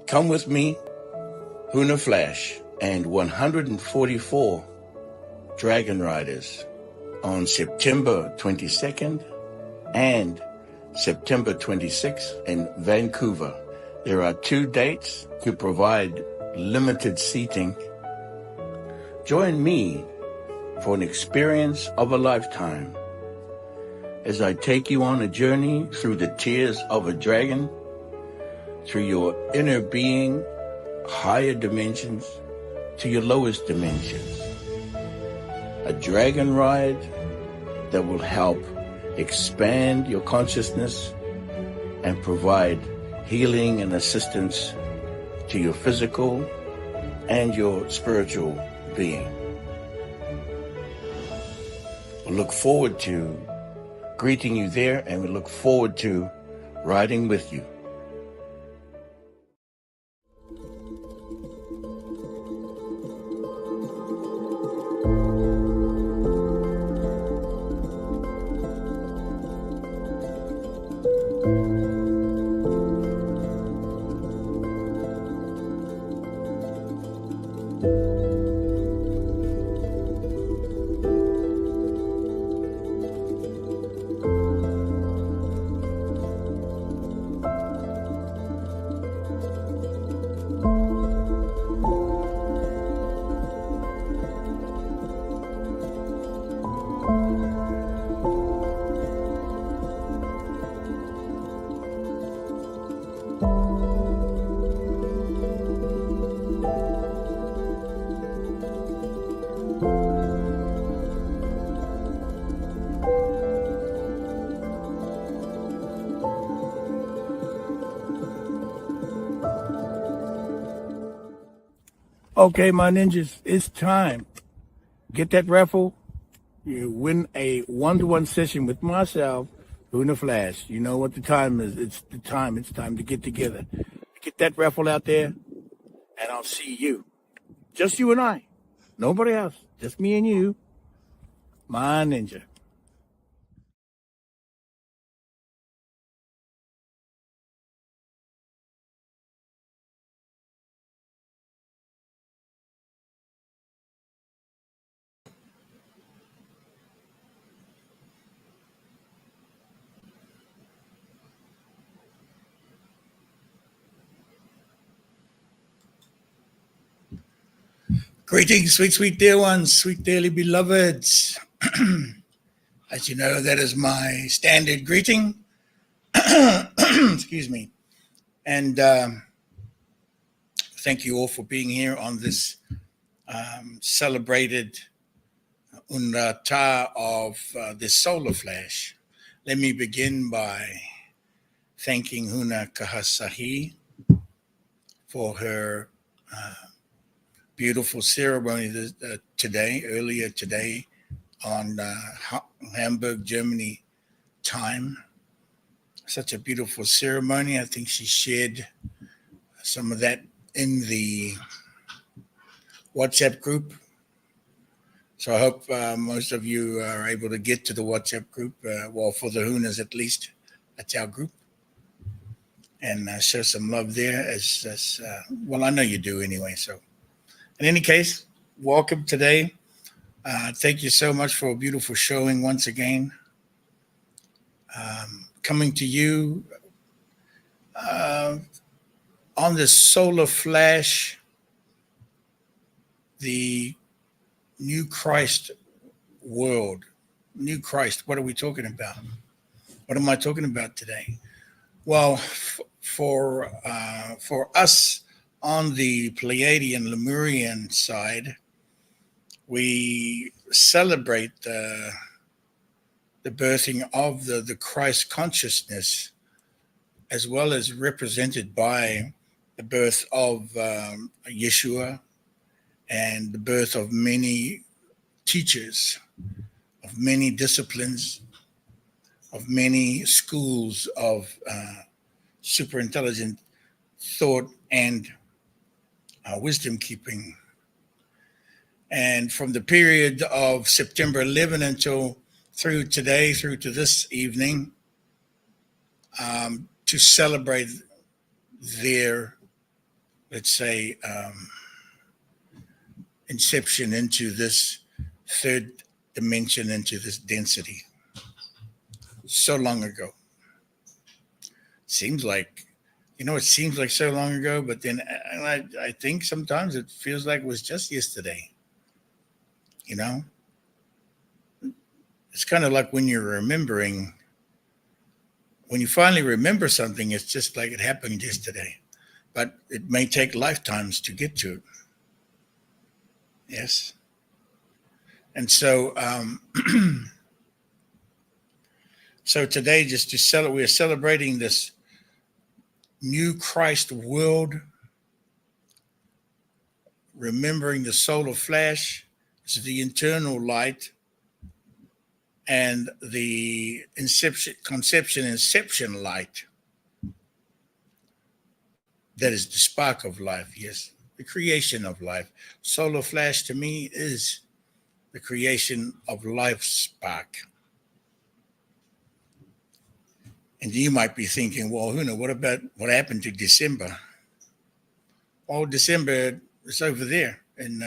Come with me, Huna Flash, and 144 Dragon Riders on September 22nd and September 26th in Vancouver. There are 2 dates to provide limited seating. Join me for an experience of a lifetime as I take you on a journey through the tears of a dragon, through your inner being, higher dimensions, to your lowest dimensions. A dragon ride that will help expand your consciousness and provide healing and assistance to your physical and your spiritual being. We look forward to greeting you there, and we look forward to riding with you. Okay, my ninjas, it's time. Get that raffle. You win a 1-to-1 session with myself, Huna Flash. You know what the time is. It's the time. It's time to get together. Get that raffle out there, and I'll see you. Just you and I. Nobody else. Just me and you. My ninja. Greetings, sweet, sweet dear ones, sweet dearly beloveds. As you know, that is my standard greeting. Excuse me. And thank you all for being here on this celebrated Unrata of this solar flash. Let me begin by thanking Huna Kahasahi for her beautiful ceremony earlier today on Hamburg, Germany time. Such a beautiful ceremony. I think she shared some of that in the WhatsApp group. So I hope most of you are able to get to the WhatsApp group. Well, for the Hunas at least, that's our group. And show some love there as well, I know you do anyway, so. In any case, welcome today. Thank you so much for a beautiful showing once again. Coming to you on the solar flash, the new Christ world. New Christ, what are we talking about? What am I talking about today? Well, for us, on the Pleiadian Lemurian side, we celebrate the birthing of the Christ consciousness, as well as represented by the birth of Yeshua and the birth of many teachers, of many disciplines, of many schools of super intelligent thought and wisdom keeping. And from the period of September 11 until through today, through to this evening, to celebrate their let's say, inception into this third dimension, into this density. So long ago. Seems like, it seems like so long ago, but then I think sometimes it feels like it was just yesterday. You know, it's kind of like when you're remembering, when you finally remember something, it's just like it happened yesterday, but it may take lifetimes to get to it. Yes. And so, so today, just to celebrate, we're celebrating this new Christ world, remembering the solar flash is the internal light, and the inception light, that is the spark of life. Yes, the creation of life. Solar flash to me is the creation of life spark. And you might be thinking, well, what about what happened to December? Well, December is over there in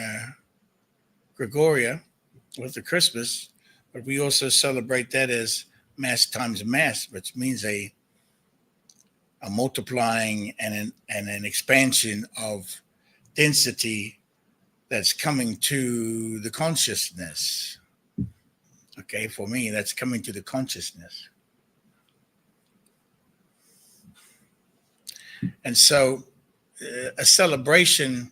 Gregoria with the Christmas, but we also celebrate that as mass times mass, which means a multiplying and an expansion of density that's coming to the consciousness. Okay, for me, that's coming to the consciousness. And so a celebration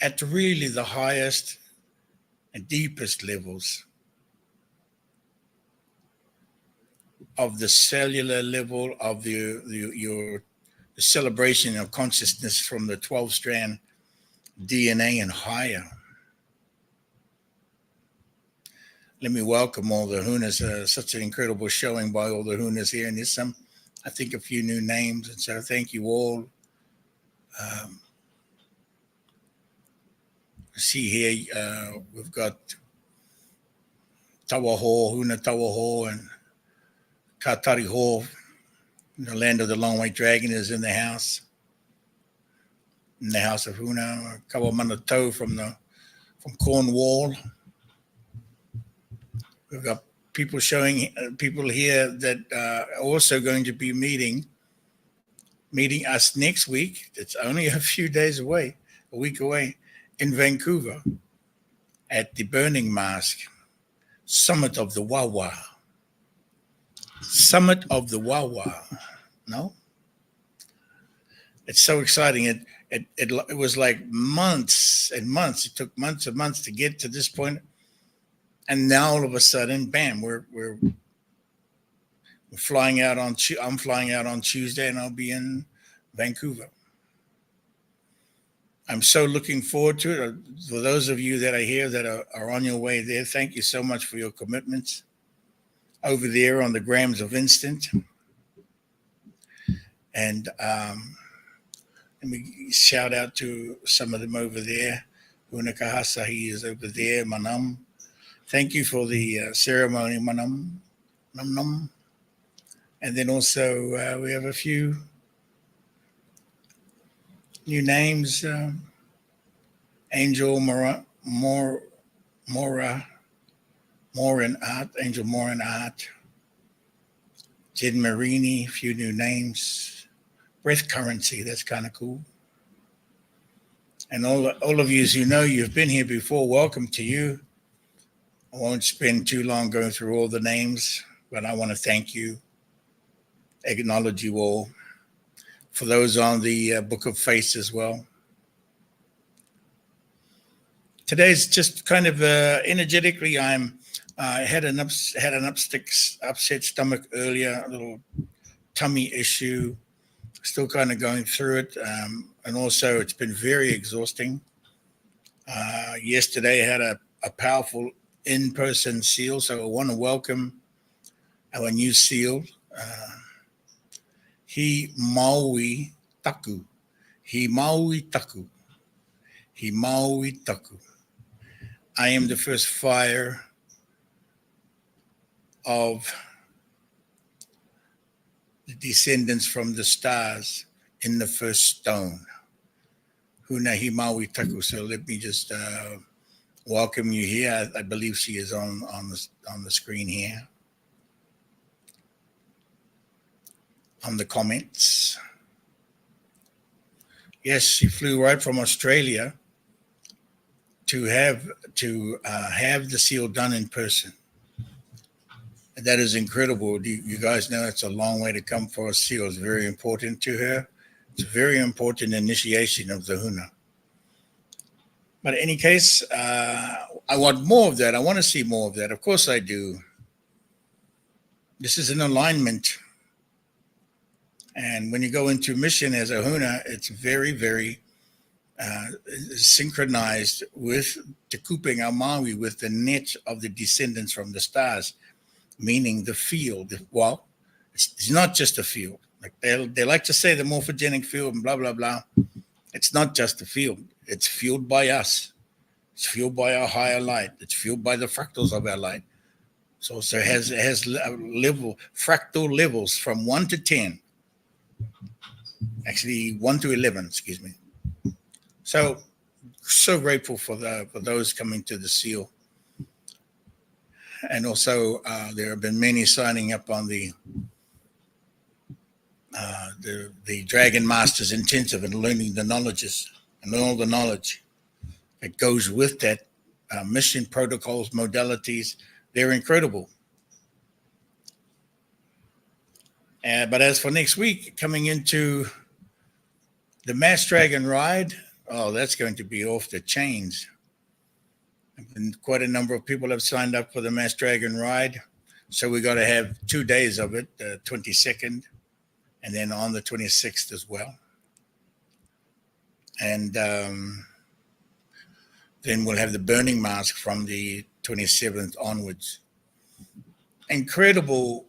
at really the highest and deepest levels of the cellular level of the celebration of consciousness from the 12-strand DNA and higher. Let me welcome all the Hunas. Such an incredible showing by all the Hunas here. And there's some, I think, a few new names. And so thank you all. See here, we've got Tawaho, Huna Tawaho, and Katari Ho, the land of the long white dragon, is in the house of Huna. Kawamanato from Cornwall. We've got people here that are also going to be meeting us next week. It's only a few days away, a week away, in Vancouver at the Burning Mask Summit of the Wawa. Summit of the Wawa. No? It's so exciting. It was like months and months. It took months and months to get to this point. And now all of a sudden, bam, we're flying out on, I'm flying out on Tuesday, and I'll be in Vancouver. I'm so looking forward to it. For those of you that are here that are on your way there, thank you so much for your commitments over there on the Grams of Instant. And let me shout out to some of them over there. Huna Kahasahi is over there, Manam. Thank you for the ceremony, Manam. Nam Nam. And then also we have a few new names. Angel Morin Art, Angel Morin Art. Jid Marini, a few new names. Breath Currency, that's kind of cool. And all of you, as you know, you've been here before, welcome to you. I won't spend too long going through all the names, but I want to thank you, acknowledge you all. For those on the Book of Face as well. Today's just kind of energetically, I had an upset stomach earlier, a little tummy issue, still kind of going through it. And also it's been very exhausting. Yesterday I had a powerful in-person seal, so I want to welcome our new seal, He Maui Taku. He Maui Taku. He Maui Taku. I am the first fire of the descendants from the stars in the first stone. Huna himawi taku. So let me just welcome you here. I believe she is on the screen here. On the comments. Yes, she flew right from Australia to have the seal done in person. That is incredible. You guys know it's a long way to come for a seal. It's very important to her. It's a very important initiation of the Huna. But in any case, I want more of that. I want to see more of that. Of course I do. This is an alignment. And when you go into mission as a Huna, it's very, very synchronized with Te Kupeng Amawi, with the net of the descendants from the stars, meaning the field. Well, it's not just a field. Like they like to say the morphogenic field and blah, blah, blah. It's not just a field. It's fueled by us. It's fueled by our higher light. It's fueled by the fractals of our light. So it has fractal levels from 1 to 10. Actually, 1 to 11, excuse me. So grateful for those coming to the seal. And also, there have been many signing up on the Dragon Masters Intensive and learning the knowledges and all the knowledge that goes with that, mission protocols, modalities. They're incredible. But as for next week, coming into the Mass Dragon Ride, oh, that's going to be off the chains. And quite a number of people have signed up for the Mass Dragon Ride. So we got to have 2 days of it, the 22nd, and then on the 26th as well. And then we'll have the burning mask from the 27th onwards. Incredible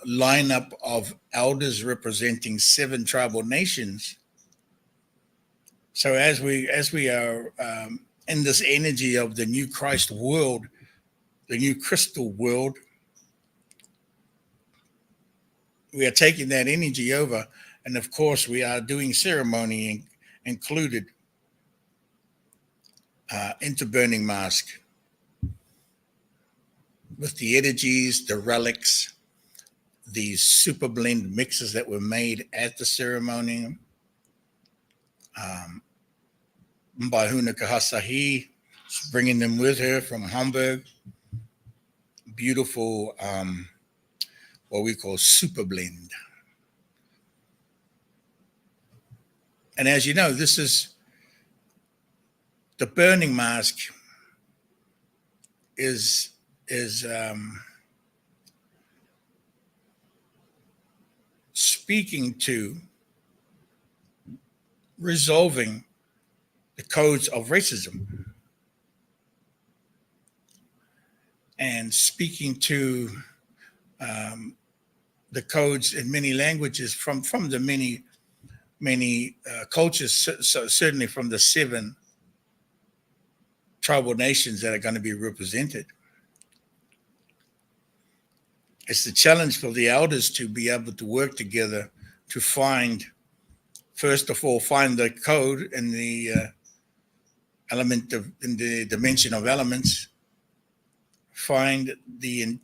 lineup of elders representing 7 tribal nations. So as we are in this energy of the new Christ world, the new crystal world, we are taking that energy over, and of course we are doing ceremony included into burning mask with the energies, the relics, the super blend mixes that were made at the ceremony. By Huna Kahasahi, she's bringing them with her from Hamburg. Beautiful, what we call super blend. And as you know, this is the burning mask is speaking to resolving the codes of racism and speaking to the codes in many languages from the many cultures, so certainly from the 7 tribal nations that are going to be represented. It's the challenge for the elders to be able to work together to find, first of all, find the code in the in the dimension of elements, find the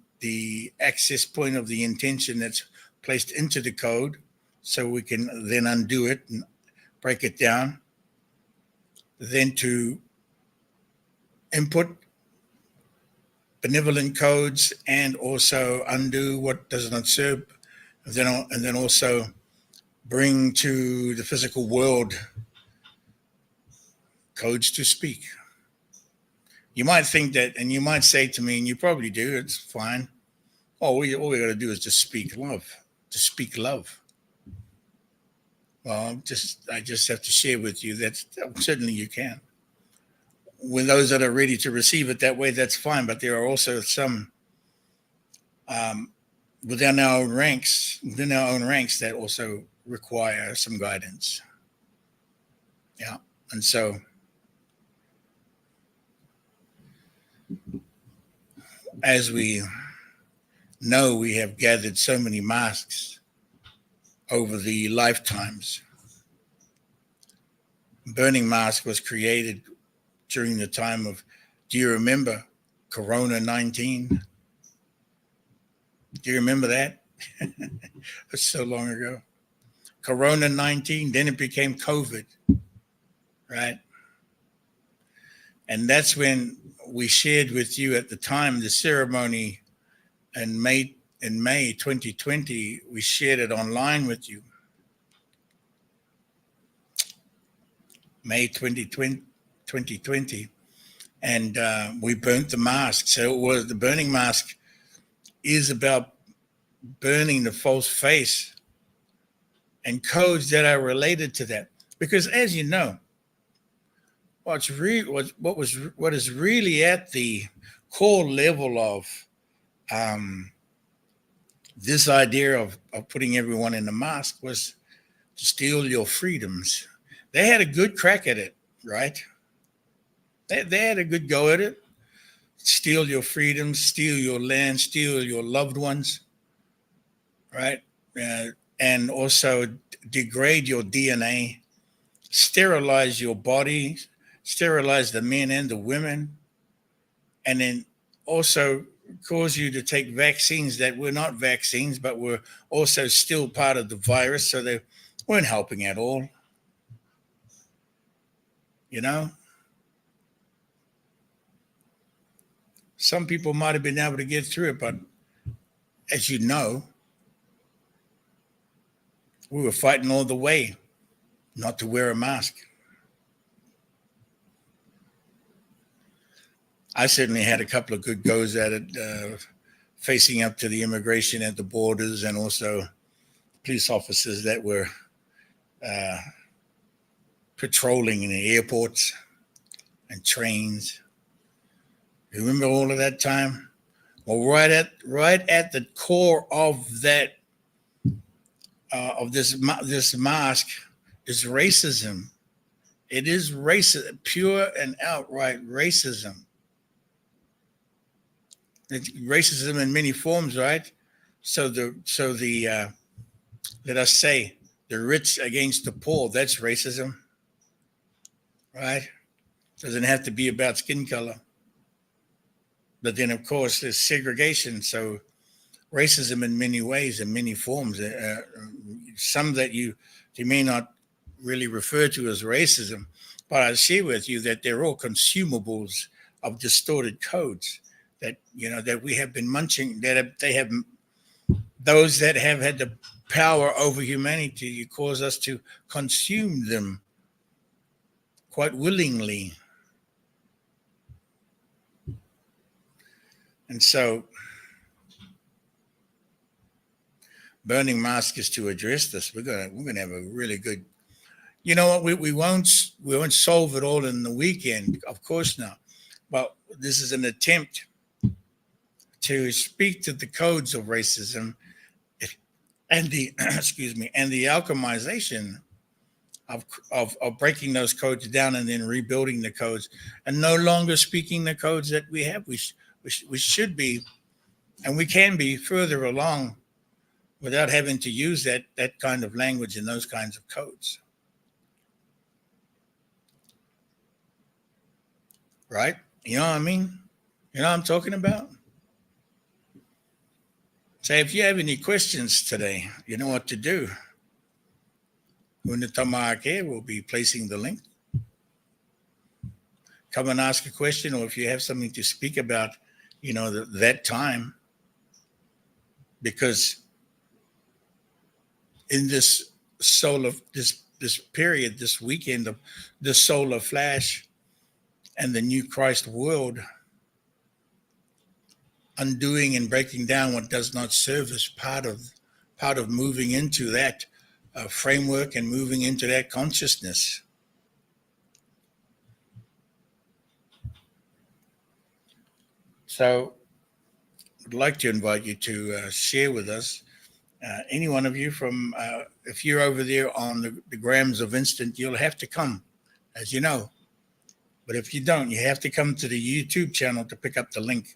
access point of the intention that's placed into the code, so we can then undo it and break it down, then to input benevolent codes and also undo what does not serve, and then also bring to the physical world codes to speak. You might think that, and you might say to me, and you probably do, it's fine. All we got to do is just speak love, to speak love. Well, I just have to share with you that certainly you can. With those that are ready to receive it that way, that's fine. But there are also some within our own ranks that also require some guidance. Yeah, and so as we know, we have gathered so many masks over the lifetimes burning mask was created during the time of, do you remember Corona 19? Do you remember that? It's so long ago. Corona 19, then it became COVID, right? And that's when we shared with you at the time the ceremony in May 2020. We shared it online with you. May 2020. And we burnt the mask. So it was, the burning mask is about burning the false face and codes that are related to that. Because as you know, what is really at the core level of this idea of putting everyone in the mask was to steal your freedoms. They had a good crack at it, right? They had a good go at it. Steal your freedoms, steal your land, steal your loved ones, right? And also degrade your DNA, sterilize your body, sterilize the men and the women, and then also cause you to take vaccines that were not vaccines, but were also still part of the virus, so they weren't helping at all. You know? Some people might have been able to get through it, but as you know, we were fighting all the way not to wear a mask. I certainly had a couple of good goes at it, facing up to the immigration at the borders and also police officers that were patrolling in the airports and trains. You remember all of that time? Well, right at the core of that of this mask is racism. It is racism, pure and outright racism. It's racism in many forms, right? So the let us say the rich against the poor. That's racism, right? Doesn't have to be about skin color. But then, of course, there's segregation. So racism in many ways, in many forms. Some that you may not really refer to as racism, but I share with you that they're all consumables of distorted codes that, you know, that we have been munching, that they have, those that have had the power over humanity cause us to consume them quite willingly. And so burning mask is to address this. We're gonna have a really good, you know what, we won't solve it all in the weekend, of course not. But this is an attempt to speak to the codes of racism and the excuse me, and the alchemization of breaking those codes down and then rebuilding the codes and no longer speaking the codes that we have. We should be, and we can be further along without having to use that kind of language and those kinds of codes. Right? You know what I mean? You know what I'm talking about? So if you have any questions today, you know what to do. Huna will be placing the link. Come and ask a question, or if you have something to speak about, you know, that time. Because in this solar, this period, this weekend of the solar flash and the new Christ world, undoing and breaking down what does not serve as part of moving into that framework and moving into that consciousness. So I'd like to invite you to share with us, any one of you from, if you're over there on the grams of instant, you'll have to come, as you know. But if you don't, you have to come to the YouTube channel to pick up the link.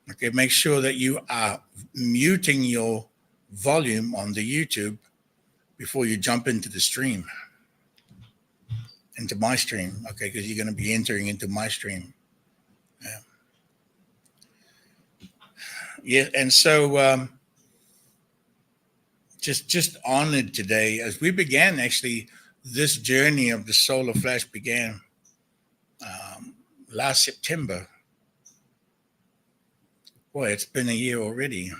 Okay, make sure that you are muting your volume on the YouTube before you jump into the stream. into my stream, okay? Because you're going to be entering into my stream. Yeah. Yeah, and so just honored today as we began. Actually, this journey of the solar flash began last September. Boy, it's been a year already.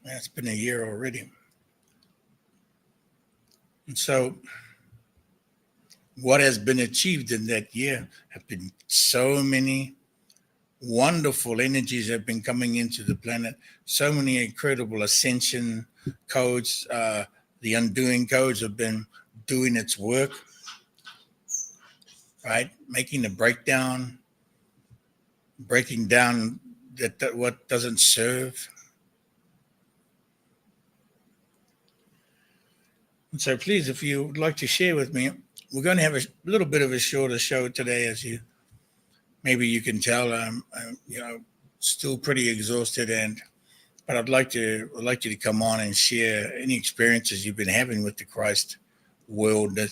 Yeah, it's been a year already. And so what has been achieved in that year have been so many wonderful energies have been coming into the planet, so many incredible ascension codes. The undoing codes have been doing its work, right? Making the breaking down that what doesn't serve. And so please, if you would like to share with me, we're going to have a little bit of a shorter show today, as you maybe you can tell. I'm still pretty exhausted, but I'd like you to come on and share any experiences you've been having with the Christ world, the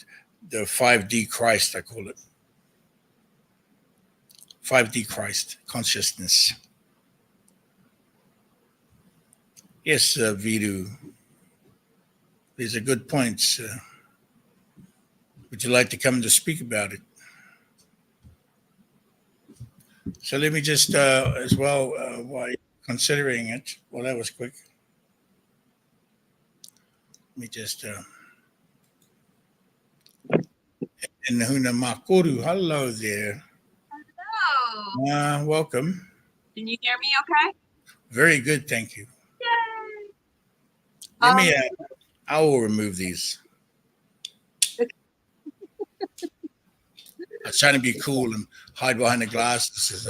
5D Christ, I call it. 5D Christ consciousness. Yes, Vidu. These are good points. Would you like to come to speak about it? So let me just, as well, while you're considering it, well, that was quick. Let me just, and Huna Makoru, hello there. Hello. Welcome. Can you hear me okay? Very good, thank you. Yay. Let me, I will remove these. Okay. I was trying to be cool and hide behind the glasses.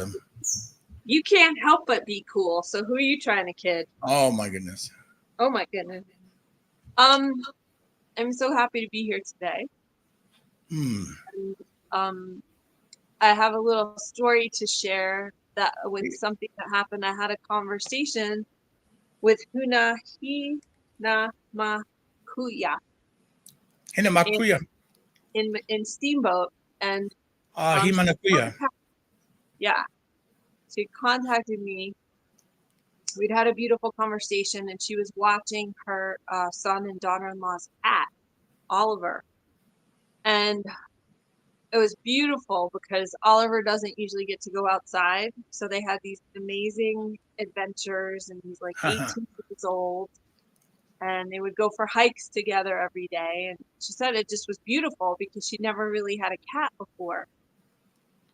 You can't help but be cool. So who are you trying to kid? Oh my goodness. Oh my goodness. I'm so happy to be here today. And, I have a little story to share that with something that happened. I had a conversation with Huna Makuya. Hinamakuya. In Steamboat, and Himanakuya. Yeah, she contacted me. We'd had a beautiful conversation, and she was watching her son and daughter-in-law's cat, Oliver, and it was beautiful because Oliver doesn't usually get to go outside, so they had these amazing adventures, and he's like 18 years old, and they would go for hikes together every day. And she said it just was beautiful because she'd never really had a cat before.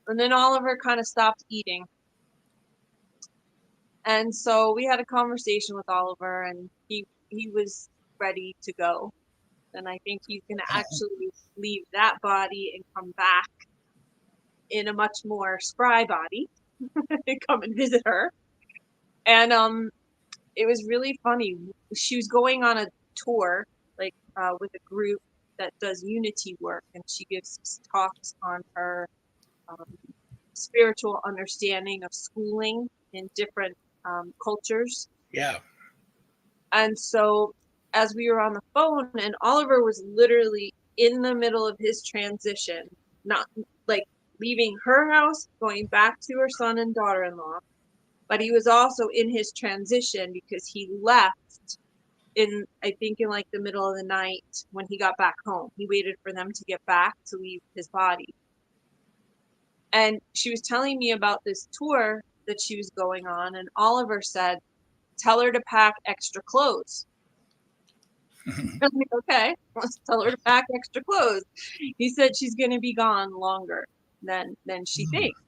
And then Oliver kind of stopped eating. And so we had a conversation with Oliver, and he was ready to go. And I think he's going to actually leave that body and come back in a much more spry body and come and visit her. And it was really funny. She was going on a tour, like with a group that does unity work, and she gives talks on her spiritual understanding of schooling in different cultures. Yeah. And so as we were on the phone, and Oliver was literally in the middle of his transition, not like leaving her house, going back to her son and daughter-in-law, but he was also in his transition because he left in, I think, in like the middle of the night when he got back home. He waited for them to get back to leave his body. And she was telling me about this tour that she was going on, and Oliver said, tell her to pack extra clothes. I'm like, okay, let's tell her to pack extra clothes. He said she's going to be gone longer than she thinks.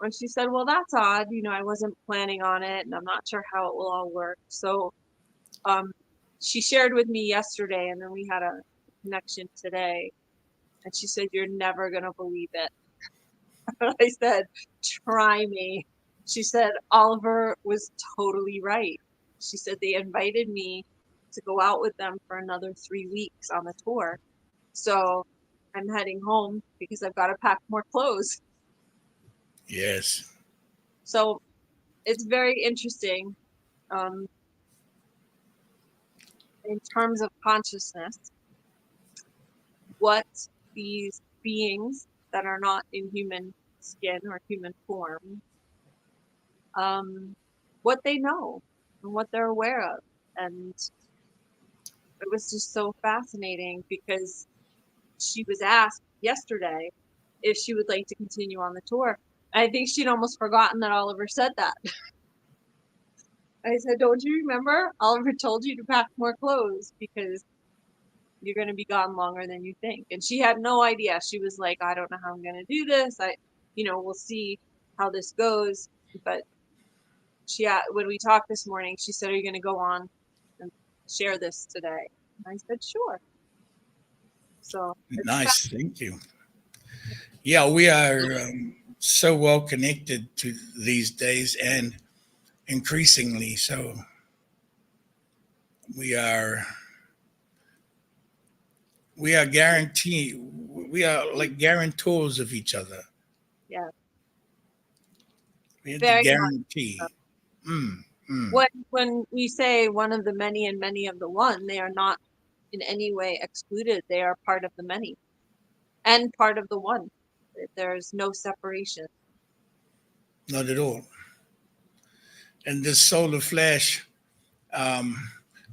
And she said, well, that's odd. I wasn't planning on it, and I'm not sure how it will all work. So she shared with me yesterday, and then we had a connection today. And she said, you're never going to believe it. I said, try me. She said, Oliver was totally right. She said, they invited me to go out with them for another 3 weeks on the tour. So I'm heading home because I've got to pack more clothes. Yes. So it's very interesting. in terms of consciousness, what these beings that are not in human skin or human form, what they know and what they're aware of. And it was just so fascinating because she was asked yesterday if she would like to continue on the tour. I think she'd almost forgotten that Oliver said that. I said, don't you remember? Oliver told you to pack more clothes because you're going to be gone longer than you think. And she had no idea. She was like, I don't know how I'm going to do this. We'll see how this goes. But when we talked this morning, she said, are you going to go on and share this today? And I said, sure. So Nice. Thank you. Yeah, we are so well connected to these days, and increasingly so. We are guaranteed. We are like guarantors of each other. yeah, We have the very much. guarantee. When we say one of the many and many of the one, they are not in any way excluded. They are part of the many and part of the one. There's no separation. Not at all. And this solar flash,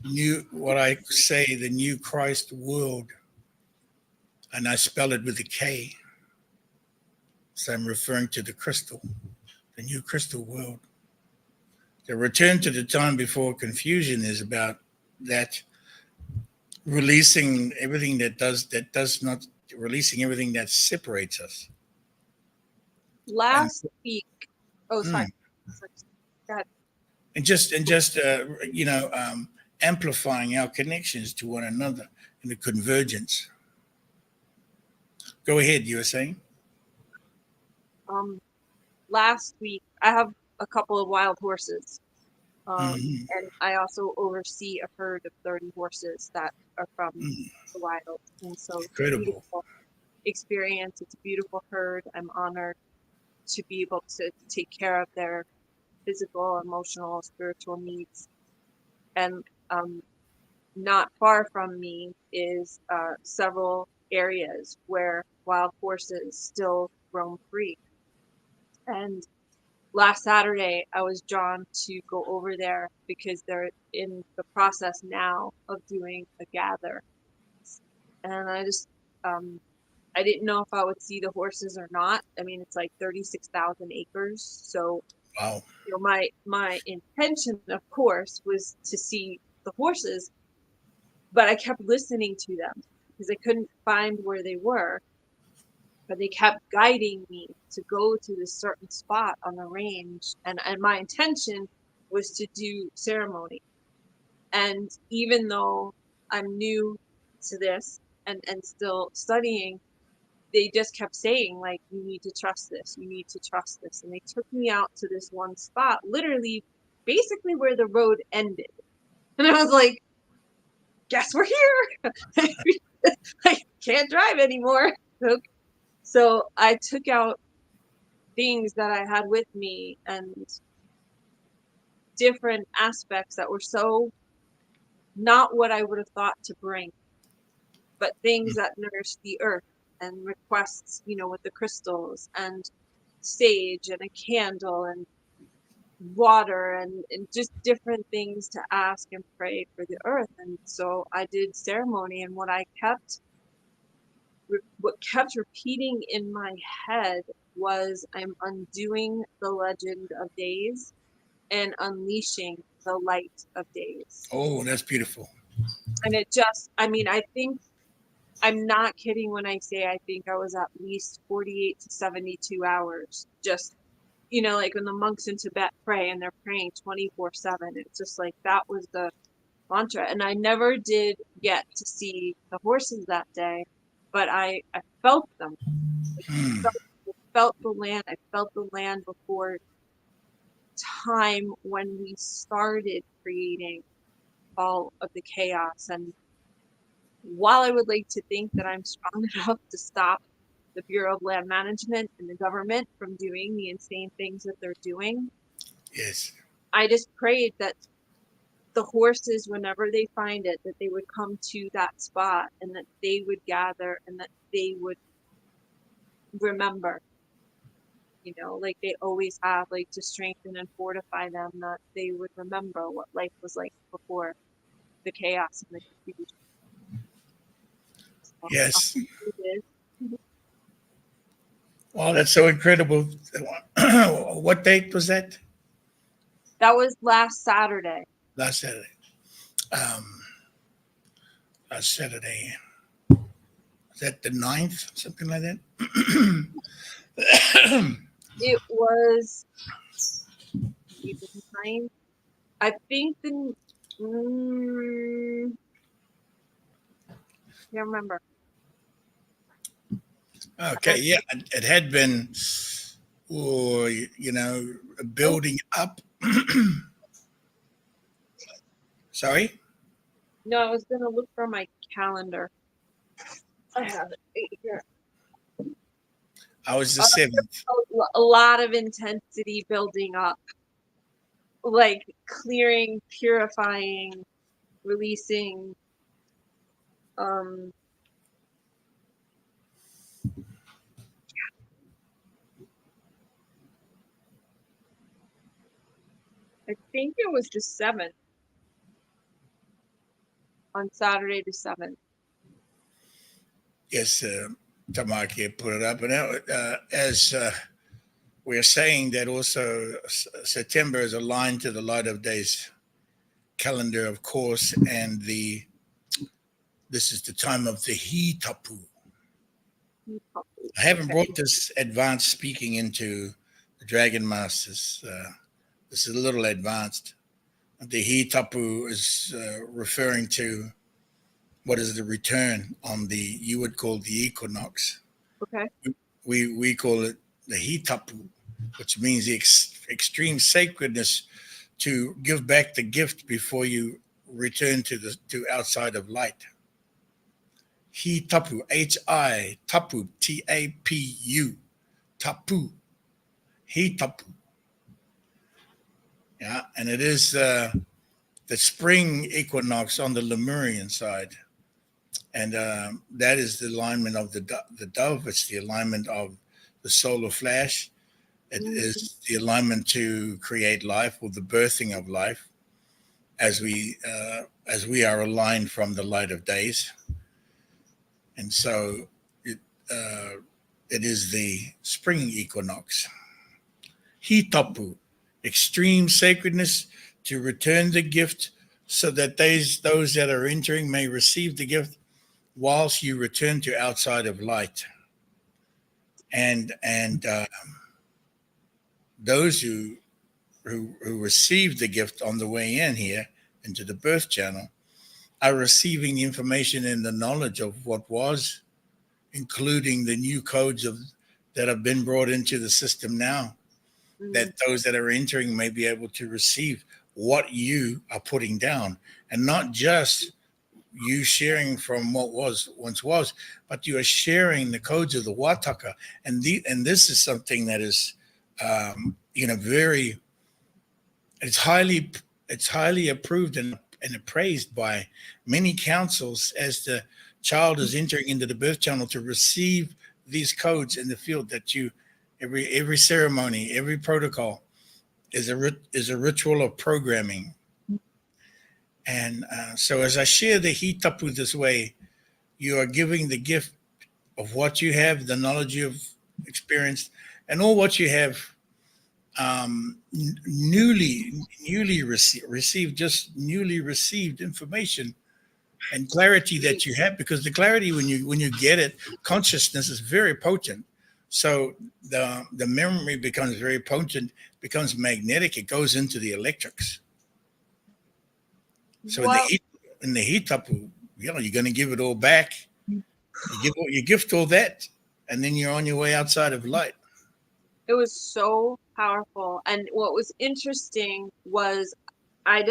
new what I say, the new Christ world, and I spell it with a K. So I'm referring to the crystal, the new crystal world. The return to the time before confusion is about that releasing everything that does not releasing everything that separates us. Last week, sorry. Go ahead. And just amplifying our connections to one another in the convergence. Go ahead, you were saying? Last week, I have a couple of wild horses. And I also oversee a herd of 30 horses that are from the wild. And so it's a beautiful experience. It's a beautiful herd. I'm honored to be able to take care of their physical, emotional, spiritual needs. And not far from me is several areas where wild horses still roam free. And last Saturday, I was drawn to go over there because they're in the process now of doing a gather. And I just, I didn't know if I would see the horses or not. I mean, it's like 36,000 acres. So, wow. My intention, of course, was to see the horses, but I kept listening to them because I couldn't find where they were. But they kept guiding me to go to this certain spot on the range. And my intention was to do ceremony. And even though I'm new to this and still studying, they just kept saying, like, you need to trust this, you need to trust this. And they took me out to this one spot, literally, basically where the road ended. And I was like, guess we're here. I can't drive anymore. So I took out things that I had with me and different aspects that were so not what I would have thought to bring, but things that nourish the earth and requests, with the crystals and sage and a candle and water and just different things to ask and pray for the earth. And so I did ceremony, and what kept repeating in my head was, I'm undoing the legend of days and unleashing the light of days. Oh, that's beautiful. And it just, I think, I'm not kidding when I say I think I was at least 48 to 72 hours. Just, like when the monks in Tibet pray and they're praying 24/7. It's just like that was the mantra. And I never did get to see the horses that day, but I felt them. I felt the land. I felt the land before time when we started creating all of the chaos. And while I would like to think that I'm strong enough to stop the Bureau of Land Management and the government from doing the insane things that they're doing, yes, I just prayed that the horses, whenever they find it, that they would come to that spot and that they would gather and that they would remember, you know, like they always have, like to strengthen and fortify them, that they would remember what life was like before the chaos and the confusion. So, Yes. it is. Well, that's so incredible. What date was that? That was last Saturday. Last Saturday. Um, Last Saturday. Is that the 9th? Something like that? It was April 9th. I think the can't remember. Okay, yeah, it had been, or building up. Sorry, No, I was gonna look for my calendar. I have it right here. I was the 7th. A lot of intensity building up, like clearing, purifying, releasing. I think it was the 7th, on Saturday the 7th. Yes, Tamaki put it up, and as we're saying that also September is aligned to the light of days calendar, of course, and this is the time of the he tapu. I haven't brought this advanced speaking into the Dragon Masters. This is a little advanced. The he tapu is referring to what is the return on you would call the equinox. Okay. We call it the he tapu, which means the extreme sacredness to give back the gift before you return to outside of light. He tapu, Hi tapu, Tapu, tapu, he tapu. Yeah, and it is the spring equinox on the Lemurian side, and that is the alignment of the dove. It's the alignment of the solar flash. It is the alignment to create life, or the birthing of life, as we are aligned from the light of days. And so it is the spring equinox. He tapu, extreme sacredness to return the gift, so that those that are entering may receive the gift whilst you return to outside of light. And those who receive the gift on the way in here into the birth channel are receiving the information and the knowledge of what was, including the new codes that have been brought into the system now, that those that are entering may be able to receive what you are putting down, and not just you sharing from what once was, but you are sharing the codes of the Wataka. And this is something that is very, it's highly approved and appraised by many councils as the child is entering into the birth channel to receive these codes in the field, that you every ceremony, every protocol is a ritual of programming. And so as I share the hitapu this way, you are giving the gift of what you have, the knowledge you've experienced, and all what you have newly received, just newly received information and clarity that you have, because the clarity, when you get it, consciousness is very potent. So the memory becomes very potent, becomes magnetic. It goes into the electrics. So in the heat up, you're going to give it all back. You gift all that, and then you're on your way outside of light. It was so powerful. And what was interesting was I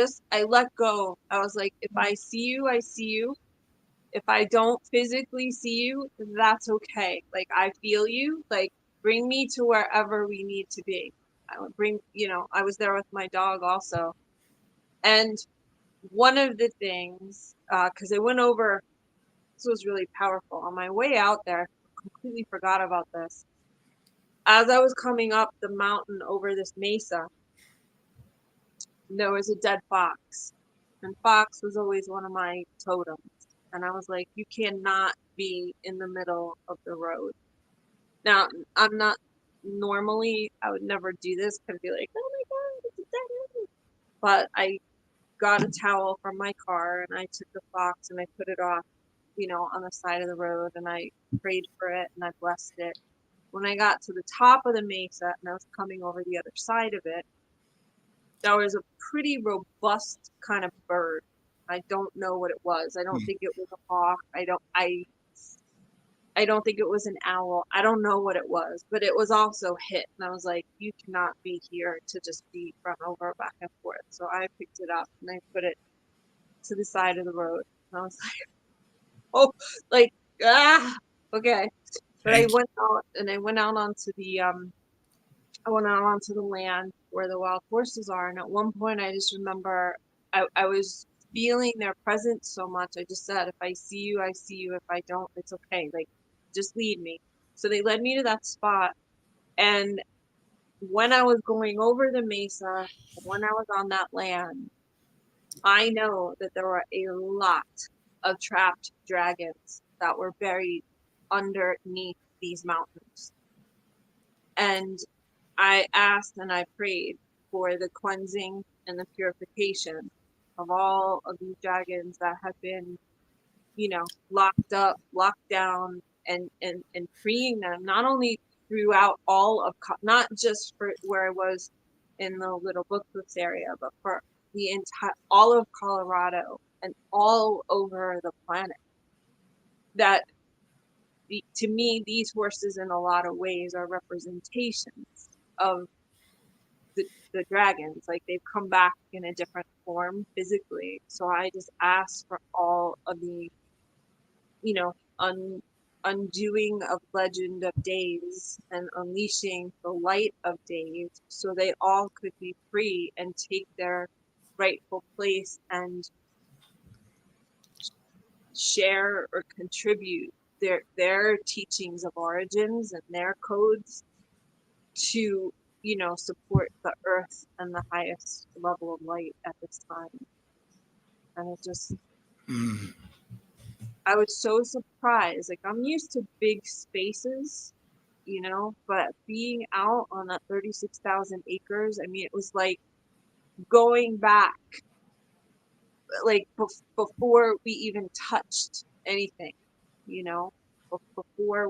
let go. I was like, if I see you, I see you. If I don't physically see you, that's okay. Like, I feel you. Like, bring me to wherever we need to be. I would I was there with my dog also. And one of the things, because I went over, this was really powerful. On my way out there, completely forgot about this. As I was coming up the mountain over this mesa, there was a dead fox. And fox was always one of my totems. And I was like, you cannot be in the middle of the road. Now, I'm not normally, I would never do this because I'd be like, oh my God, it's a dead end. But I got a towel from my car and I took the fox and I put it off, on the side of the road, and I prayed for it and I blessed it. When I got to the top of the mesa and I was coming over the other side of it, there was a pretty robust kind of bird. I don't know what it was. I don't think it was a hawk. I don't think it was an owl. I don't know what it was, but it was also hit. And I was like, you cannot be here to just be run over back and forth. So I picked it up and I put it to the side of the road. And I was like, oh, like, okay. But I Thank you. went out and I went out onto the land where the wild horses are. And at one point I just remember I was feeling their presence so much. I just said, if I see you, I see you. If I don't, it's okay. Like, just lead me. So they led me to that spot. And when I was going over the mesa, when I was on that land, I know that there were a lot of trapped dragons that were buried underneath these mountains. And I asked and I prayed for the cleansing and the purification of all of these dragons that have been, locked up, locked down, and freeing them, not only throughout all of, not just for where I was in the Little Booklets area, but for the entire, all of Colorado and all over the planet. That to me, these horses in a lot of ways are representations of the dragons. Like, they've come back in a different form physically. So I just ask for all of the, you know, undoing of legend of days and unleashing the light of days so they all could be free and take their rightful place and share or contribute their teachings of origins and their codes to, support the earth and the highest level of light at this time. And it just, I was so surprised. Like, I'm used to big spaces, but being out on that 36,000 acres, I mean, it was like going back, like before we even touched anything, before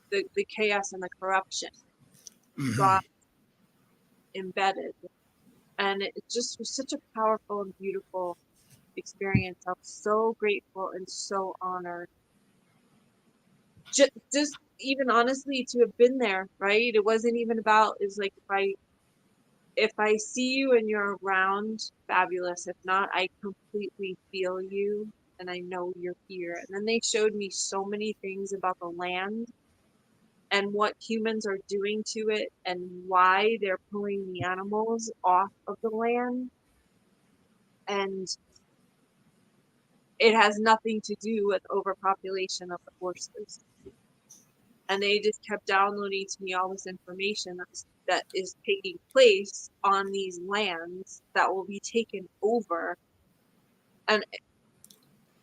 the chaos and the corruption got embedded. And it just was such a powerful and beautiful experience. I'm so grateful and so honored. Just even honestly to have been there, right? It wasn't even about, it's like, if I see you and you're around, fabulous. If not, I completely feel you and I know you're here. And then they showed me so many things about the land and what humans are doing to it and why they're pulling the animals off of the land. And it has nothing to do with overpopulation of the horses. And they just kept downloading to me all this information that is taking place on these lands that will be taken over. And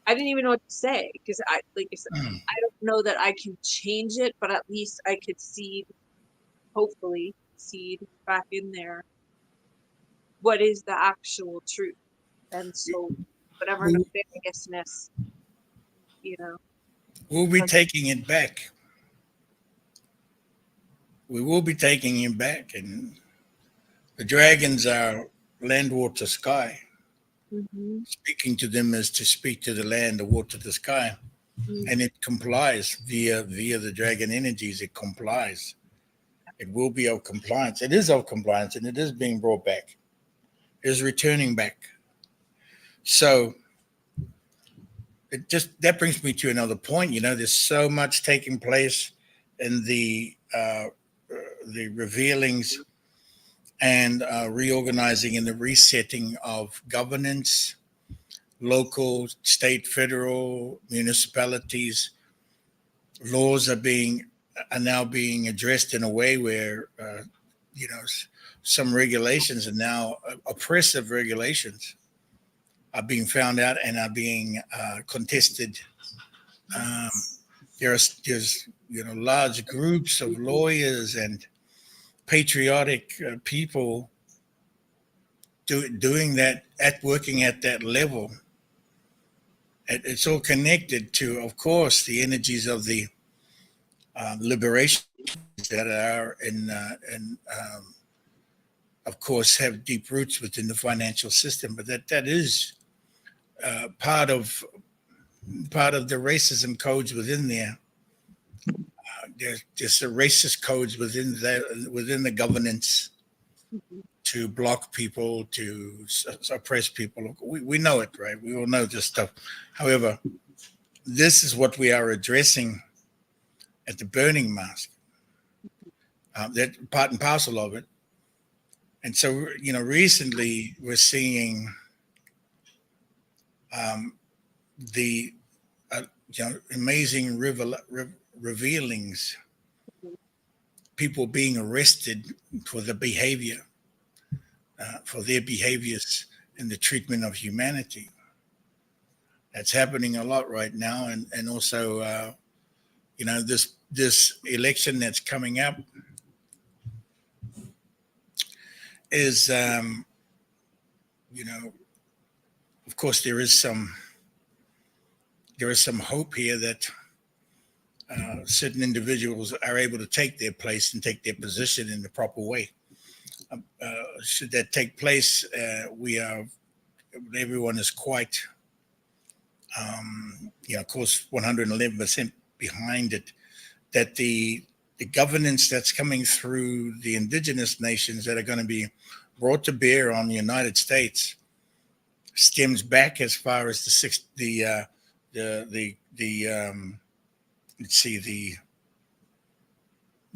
I didn't even know what to say because like I said, I don't know that I can change it, but at least I could hopefully seed back in there what is the actual truth. And so whatever We'll, nefariousness, we'll be like, taking it back. We will be taking it back. And the dragons are land, water, sky. mm-hmm, Speaking to them is to speak to the land, the water, the sky. mm-hmm, And it complies via the dragon energies. It complies. It will be of compliance. It is of compliance, and it is being brought back. It is returning back. So that brings me to another point. There's so much taking place in the revealings and reorganizing and the resetting of governance, local, state, federal, municipalities. Laws are now being addressed in a way where you know some regulations are now oppressive regulations are being found out and are being contested. Um, there's large groups of lawyers and patriotic people doing that at working at that level. It's all connected to, of course, the energies of the liberation that are of course, have deep roots within the financial system. But that is part of the racism codes within there. There's the racist codes within the governance to block people, to oppress people. We know it, right? We all know this stuff. However, this is what we are addressing at the burning mask. That part and parcel of it. And so, recently we're seeing the amazing revealings, people being arrested for the behavior, for their behaviors in the treatment of humanity. That's happening a lot right now, and also, this election that's coming up is, of course, there is some hope here that certain individuals are able to take their place and take their position in the proper way. Should that take place, everyone is quite, of course, 111% behind it, that the governance that's coming through the indigenous nations that are going to be brought to bear on the United States stems back as far as the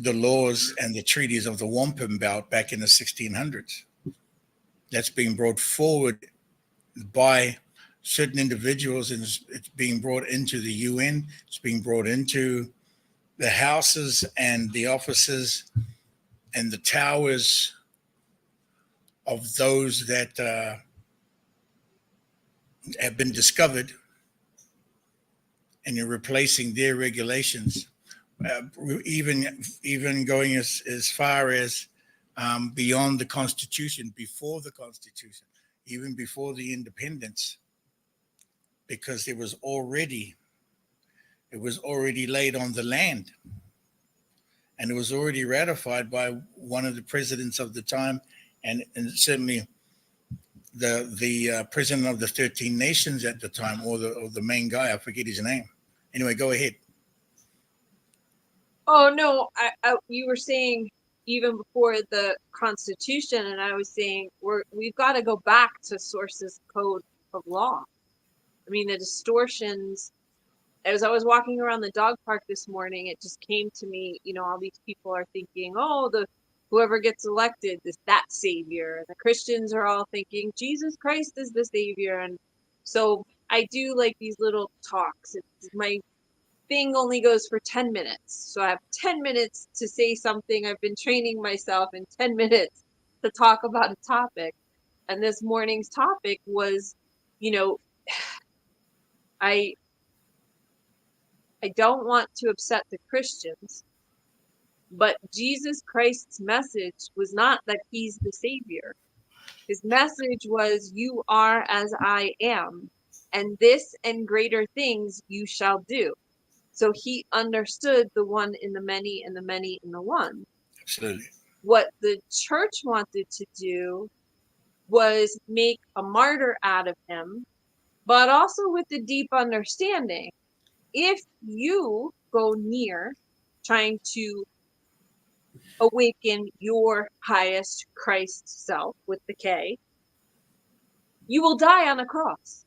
laws and the treaties of the wampum belt back in the 1600s. That's being brought forward by certain individuals, and it's being brought into the UN. It's being brought into the houses and the offices and the towers of those that have been discovered, and you're replacing their regulations, even going as far as beyond the Constitution, before the Constitution, even before the independence, because it was already laid on the land, and it was already ratified by one of the presidents of the time, and certainly the president of the 13 nations at the time, or the main guy, I forget his name. Anyway, go ahead. Oh no, you were saying even before the Constitution, and I was saying we've got to go back to sources code of law. I mean, the distortions. As I was walking around the dog park this morning, it just came to me, all these people are thinking, oh, whoever gets elected is that savior. And the Christians are all thinking Jesus Christ is the savior. And so I do like these little talks. My thing only goes for 10 minutes. So I have 10 minutes to say something. I've been training myself in 10 minutes to talk about a topic. And this morning's topic was, I don't want to upset the Christians, but Jesus Christ's message was not that he's the savior. His message was, you are as I am, and this and greater things you shall do. So he understood the one in the many and the many in the one. Absolutely. What the church wanted to do was make a martyr out of him, but also with the deep understanding. If you go near trying to awaken your highest Christ self with the K, you will die on a cross.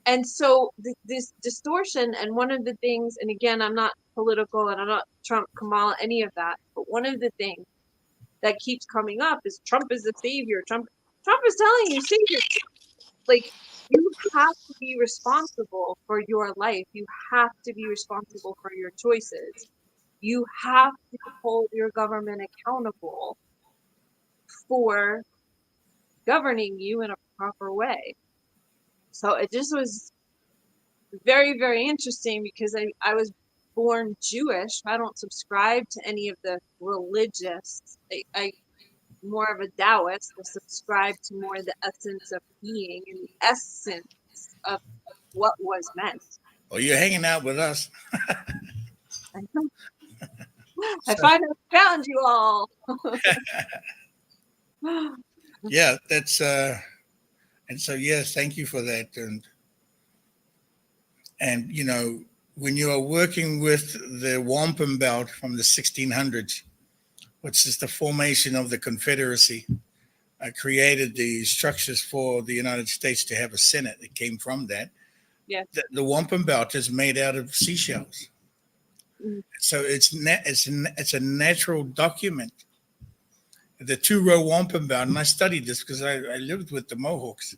And so this distortion, and one of the things, and again, I'm not political and I'm not Trump, Kamala, any of that, but one of the things that keeps coming up is Trump is the savior. Trump is telling you, savior. Like, you have to be responsible for your life. You have to be responsible for your choices. You have to hold your government accountable for governing you in a proper way. So it just was very, very interesting because I was born Jewish. I don't subscribe to any of the religious. I more of a Taoist. I subscribe to more the essence of being and the essence of what was meant. Well, you're hanging out with us. I So, finally found you all. yeah, that's and so yes, thank you for that. And you know, when you are working with the wampum belt from the 1600s, which is the formation of the Confederacy, created the structures for the United States to have a Senate. It came from that. Yeah. The wampum belt is made out of seashells, so it's a natural document. The two-row wampum belt, and I studied this because I lived with the Mohawks,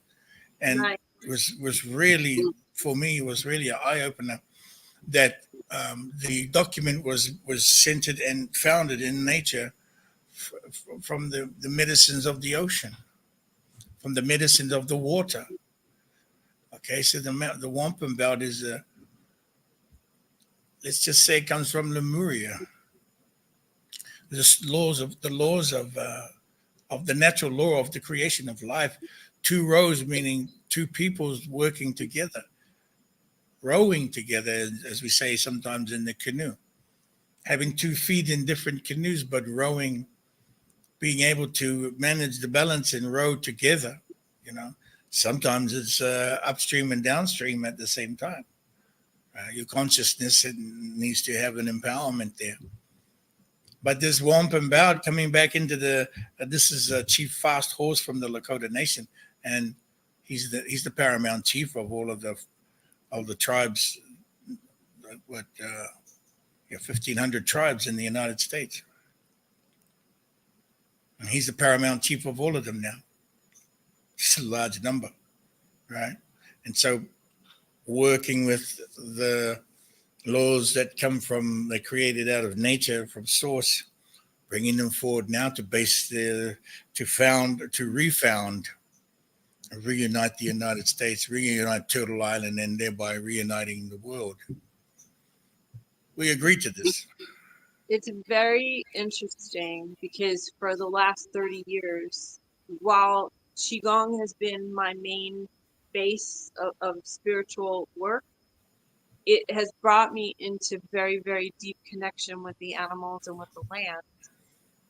and Nice. was really, for me, was really an eye opener that the document was centered and founded in nature from the medicines of the ocean, from the medicines of the water. Okay, so the wampum belt is let's just say it comes from Lemuria. The laws of the natural law of the creation of life. Two rows meaning two peoples working together, rowing together, as we say sometimes in the canoe, having 2 feet in different canoes, but rowing, being able to manage the balance and row together. You know, sometimes it's upstream and downstream at the same time. Your consciousness needs to have an empowerment there. But this wampum belt coming back into this is Chief Fast Horse from the Lakota Nation, and he's the paramount chief of all of the tribes. What 1,500 tribes in the United States, and he's the paramount chief of all of them now. It's a large number, right? And so, working with the laws that come from, they're created out of nature, from source, bringing them forward now to refound, reunite the United States, reunite Turtle Island, and thereby reuniting the world. We agree to this. It's very interesting because for the last 30 years, while Qigong has been my main base of spiritual work, it has brought me into very, very deep connection with the animals and with the land.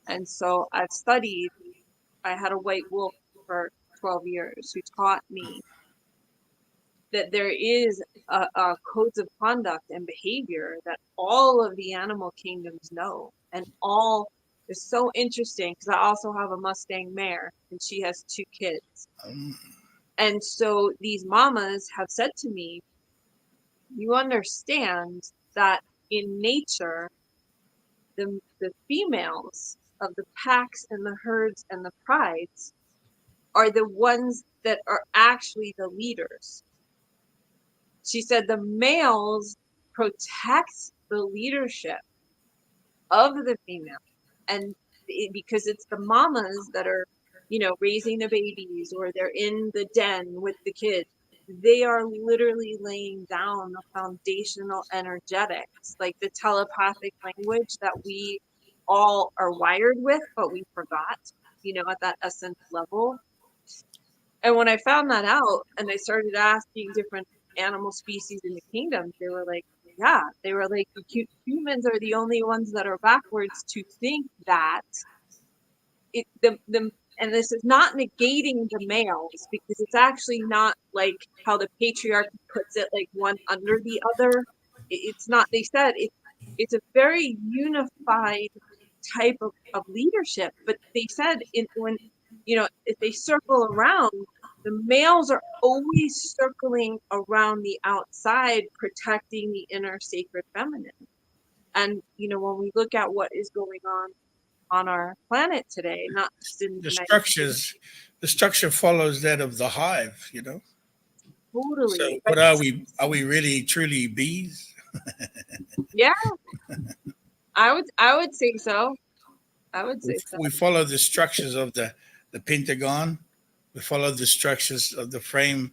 And so I've studied, I had a white wolf for 12 years who taught me that there is a codes of conduct and behavior that all of the animal kingdoms know. And all is so interesting because I also have a Mustang mare and she has 2 kids. And so these mamas have said to me, you understand that in nature, the females of the packs and the herds and the prides are the ones that are actually the leaders. She said the males protect the leadership of the female, and because it's the mamas that are, raising the babies, or they're in the den with the kids, they are literally laying down the foundational energetics, like the telepathic language that we all are wired with, but we forgot, at that essence level. And when I found that out and I started asking different animal species in the kingdom, they were like, yeah, humans are the only ones that are backwards to think that and this is not negating the males, because it's actually not like how the patriarchy puts it, like one under the other. It's not, they said it's a very unified type of leadership, but they said when if they circle around, the males are always circling around the outside, protecting the inner sacred feminine. And when we look at what is going on on our planet today, not just in the The United States. structure follows that of the hive, you know. So Totally. But what are we? Are we really truly bees? yeah, I would say so. I would say so. We follow the structures of the pentagon. We follow the structures of the frame.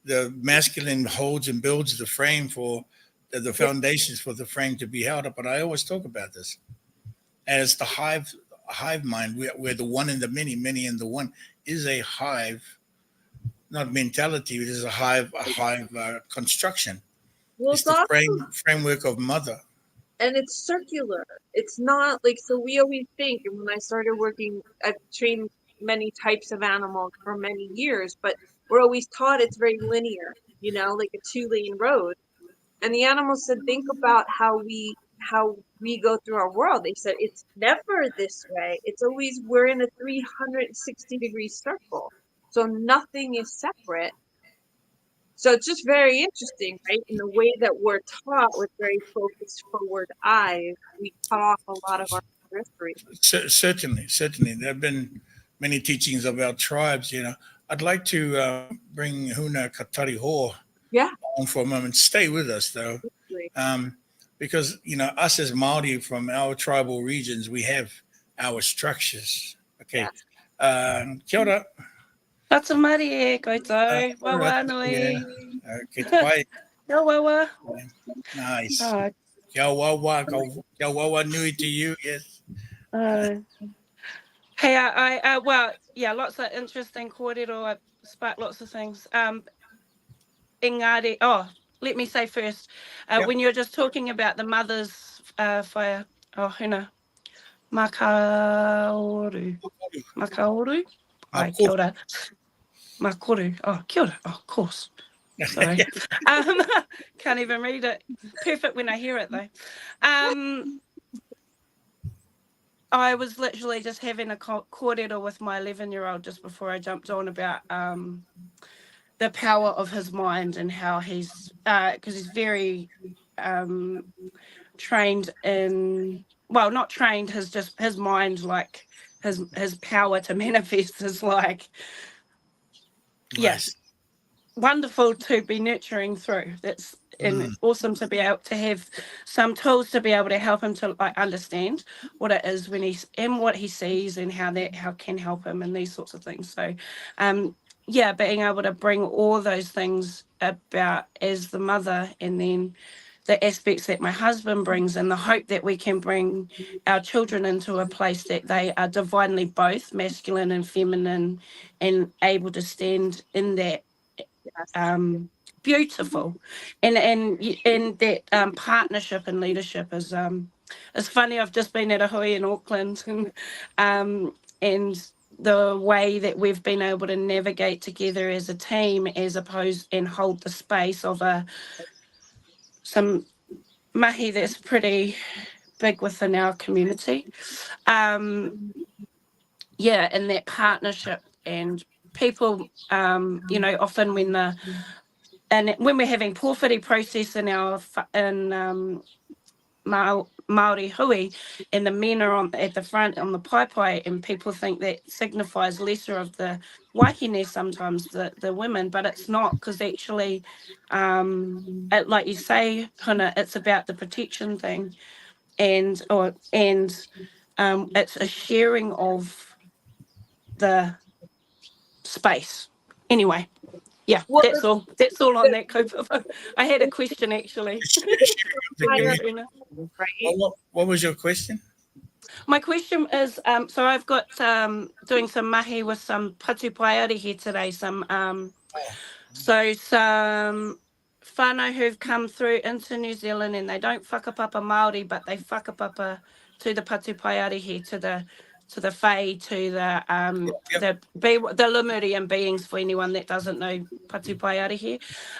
The masculine holds and builds the frame for the Yeah, foundations for the frame to be held up. But I always talk about this as the hive mind. We're the one in the many, many in the one is a hive, not mentality. It is a hive construction. well, It's it's the also, framework of mother. and it's circular. It's not like, so we always think, and when I started working, I've trained many types of animals for many years, but we're always taught it's very linear, like a two-lane road. And the animals said, think about how we go through our world. They said it's never this way. It's always, we're in a 360-degree circle. So nothing is separate. So it's just very interesting, right? In the way that we're taught with very focused forward eyes, we cut off a lot of our periphery. Certainly. There have been many teachings about tribes. You know, I'd like to bring Huna Katari Ho Yeah, on for a moment. Stay with us though, absolutely. um, because us as Maori from our tribal regions, we have our structures. Okay, Yes. kia ora. Tata mari e koutou, Ora, wawa yeah. nui. Ke te pai. Kia wawa. Nice. Oh, Kia wawa nui to you. Yes. uh, hey, well, yeah, lots of interesting kōrero. I sparked lots of things. Engari, let me say first, Yep. when you're just talking about the mother's fire, Huna, makaoru, ai, kia ora, makoru, kia ora, of course. Sorry. Can't even read it. Perfect when I hear it though. I was literally just having a kōrero with my 11-year-old just before I jumped on about the power of his mind and how he's because he's very trained in, well, not trained, his mind, like his power to manifest is like, yes, wonderful to be nurturing through. That's and awesome to be able to have some tools to be able to help him to like understand what it is when he's in what he sees and how can help him and these sorts of things. So yeah, being able to bring all those things about as the mother, and then the aspects that my husband brings, and the hope that we can bring our children into a place that they are divinely both masculine and feminine and able to stand in that beautiful, and that partnership and leadership is it's funny. I've just been at a hui in Auckland, and the way that we've been able to navigate together as a team, as opposed and hold the space of some mahi that's pretty big within our community. Yeah, and that partnership and people, often when we're having porphyry process in Maori hui, and the men are at the front on the pai, and people think that signifies lesser of the wahine, sometimes the women, but it's not, because actually, like you say, Huna, it's about the protection thing, and it's a sharing of the space. Anyway, yeah, Well, that's all. That's all on that. I had a question actually. right? What was your question? My question is, so I've got doing some mahi with some patu paiari here today. Some whānau who've come through into New Zealand, and they don't whakapapa Māori, but they whakapapa to the patu paiari here, to the fae, to the Lemurian beings, for anyone that doesn't know patu paiari here,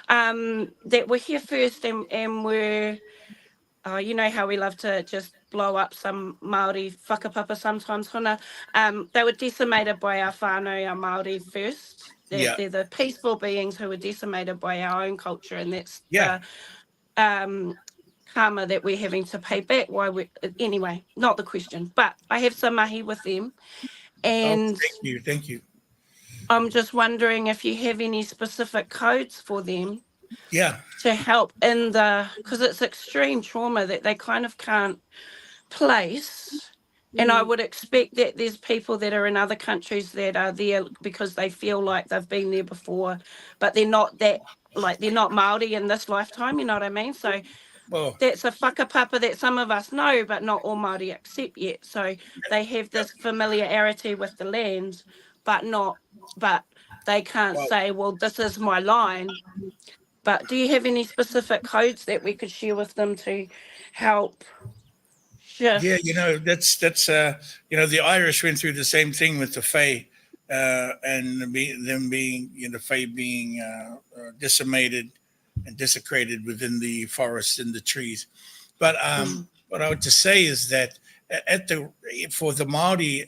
that were here first, and were, you know how we love to just blow up some Māori whakapapa sometimes, Huna. They were decimated by our whānau, our Māori first. They're the peaceful beings who were decimated by our own culture, and that's karma that we're having to pay back. Anyway, not the question, but I have some mahi with them, and thank you. I'm just wondering if you have any specific codes for them. Yeah. To help because it's extreme trauma that they kind of can't place. And I would expect that there's people that are in other countries that are there because they feel like they've been there before, but they're not they're not Māori in this lifetime, you know what I mean? So that's a whakapapa that some of us know, but not all Māori accept yet. So they have this familiarity with the land, but they can't say, well, this is my line. But do you have any specific codes that we could share with them to help shift? Yeah, that's the Irish went through the same thing with the Fae, and them being the Fae being decimated and desecrated within the forests and the trees. But what I would just say is that for the Māori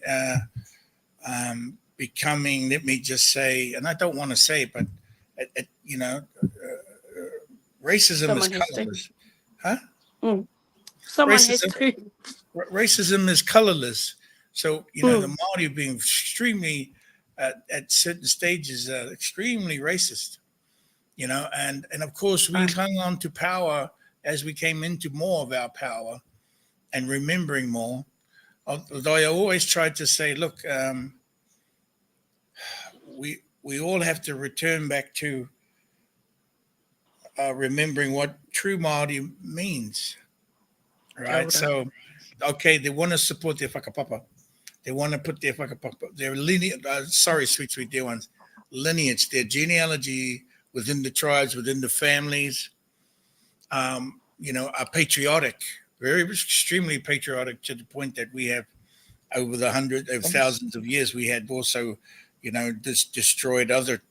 becoming, let me just say, and I don't want to say, but racism is colorless. Huh? Someone has to. Racism is colorless. So, the Māori being extremely, at certain stages, extremely racist, and of course we hung on to power as we came into more of our power and remembering more. Although I always tried to say, look, we all have to return back to remembering what true Māori means, right? So, okay, they want to support their whakapapa. They want to put their whakapapa, their lineage, sweet dear ones, lineage, their genealogy within the tribes, within the families, are patriotic, very extremely patriotic, to the point that we have over thousands of years, we had also, destroyed other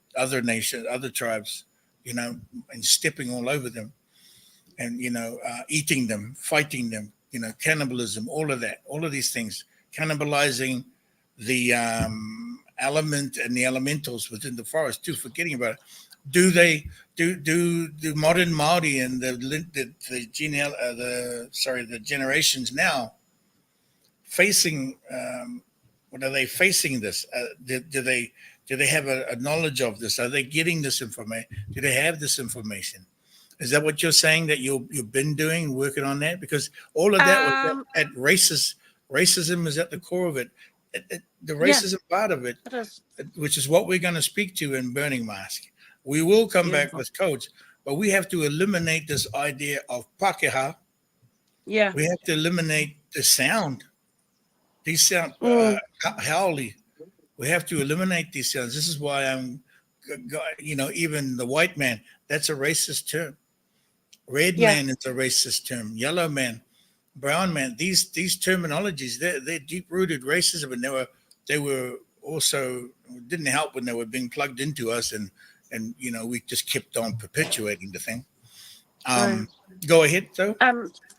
nations, other tribes, and stepping all over them and, eating them, fighting them, cannibalism, all of these things, cannibalizing the element and the elementals within the forest too, forgetting about it. Do modern Māori and the generations now facing, what are they facing this? Do they have a knowledge of this? Are they getting this information? Do they have this information? Is that what you're saying that you've been doing, working on that? Because all of that was at racist. Racism is at the core of it. The racism part of it, which is what we're going to speak to in Burning Mask. We will come back with codes, but we have to eliminate this idea of Pākehā. Yeah. We have to eliminate the sound. These sound haole. We have to eliminate these sounds. This is why even the white man, that's a racist term. Red man is a racist term. Yellow man, brown man. These terminologies, they're deep-rooted racism, and they were also didn't help when they were being plugged into us, and we just kept on perpetuating the thing. Go ahead, though.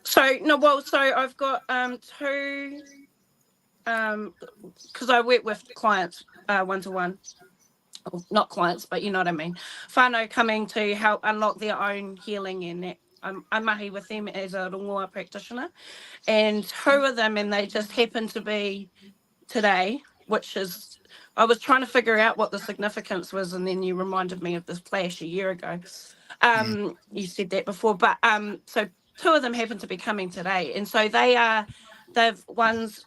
So I've got two. Because I work with clients one-to-one, not clients, but you know what I mean, whānau coming to help unlock their own healing, and that I'm mahi with them as a rongoa practitioner, and two of them, and they just happen to be today, which is, I was trying to figure out what the significance was, and then you reminded me of this flash a year ago. You said that before, but so two of them happen to be coming today, and so one's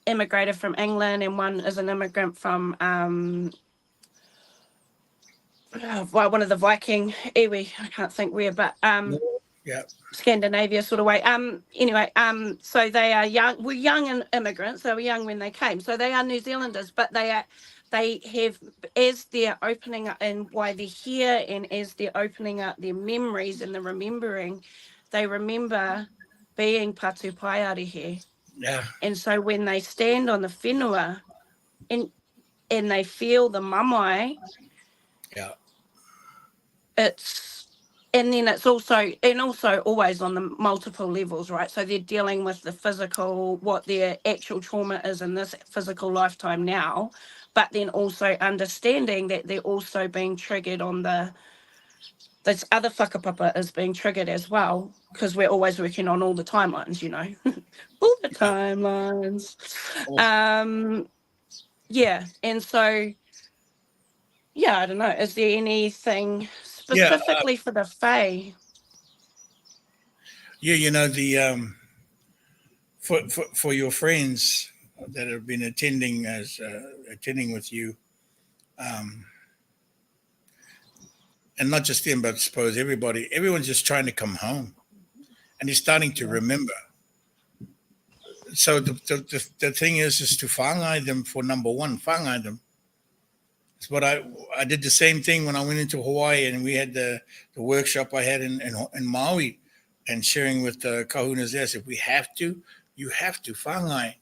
immigrated from England, and one is an immigrant from one of the Viking iwi, I can't think where, but Scandinavia sort of way. Anyway, so they are young. We're young immigrants. They were young when they came, so they are New Zealanders, but they have, as they're opening up and why they're here, and as they're opening up their memories and the remembering, they remember being patu paiari here. Yeah. And so when they stand on the whenua and they feel the mamai, it's also always on the multiple levels, right? So they're dealing with the physical, what their actual trauma is in this physical lifetime now, but then also understanding that they're also being triggered on the this other whakapapa is being triggered as well, because we're always working on all the timelines, you know, all the timelines. Yeah, and so, yeah, I don't know. Is there anything specifically for the Fae? Yeah, you know, the for your friends that have been attending with you, and not just them, but I suppose everyone's just trying to come home, and they're starting to remember. So the thing is to whangai them for number one, whangai them. It's what I did the same thing when I went into Hawaii, and we had the workshop I had in Maui, and sharing with the kahunas there. If we have to, you have to whangai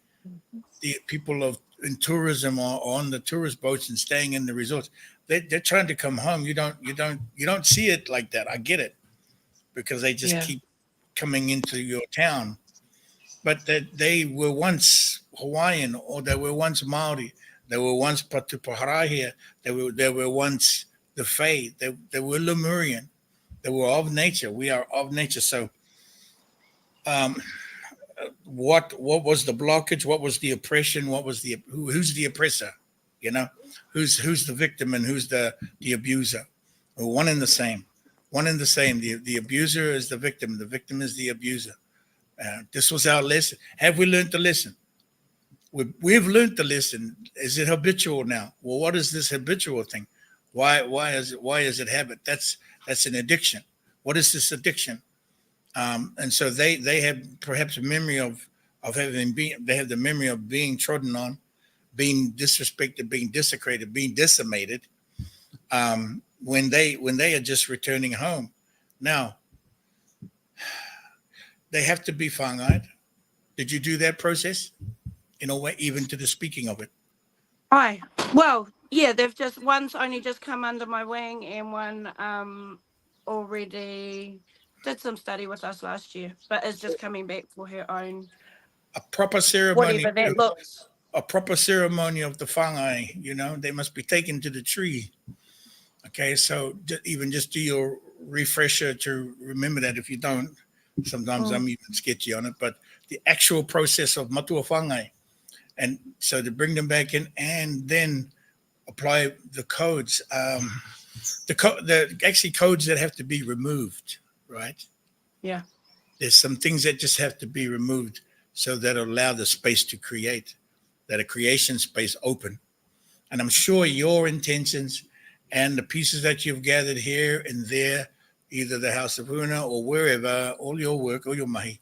the people in tourism or on the tourist boats and staying in the resorts. They're trying to come home. You don't see it like that. I get it, because they just keep coming into your town. But that they were once Hawaiian, or they were once Maori, they were once Patupaharahia, they were once the Fae, they were Lemurian, they were of nature. We are of nature. So what was the blockage? What was the oppression? What was who's the oppressor? You know, who's the victim and who's the abuser? Well, one and the same. One and the same. The abuser is the victim. The victim is the abuser. This was our lesson. Have we learned the lesson? We've learned the lesson. Is it habitual now? Well, what is this habitual thing? Why is it habit? That's an addiction. What is this addiction? And so they have perhaps a memory of having been. They have the memory of being trodden on, being disrespected, being desecrated, being decimated. When they are just returning home. Now, they have to be whangai'd. Did you do that process? In a way, even to the speaking of it? Well, yeah, one's only just come under my wing, and one already did some study with us last year, but is just coming back for her own. A proper ceremony. Whatever that looks. A proper ceremony of the whangai, you know, they must be taken to the tree. Okay, so even just do your refresher to remember that. If you don't, sometimes I'm even sketchy on it, but the actual process of matua whangai. And so to bring them back in and then apply the codes, the actually codes that have to be removed, right? Yeah. There's some things that just have to be removed so that allow the space to create, that a creation space open. And I'm sure your intentions and the pieces that you've gathered here and there, either the House of Huna or wherever, all your work, all your mahi,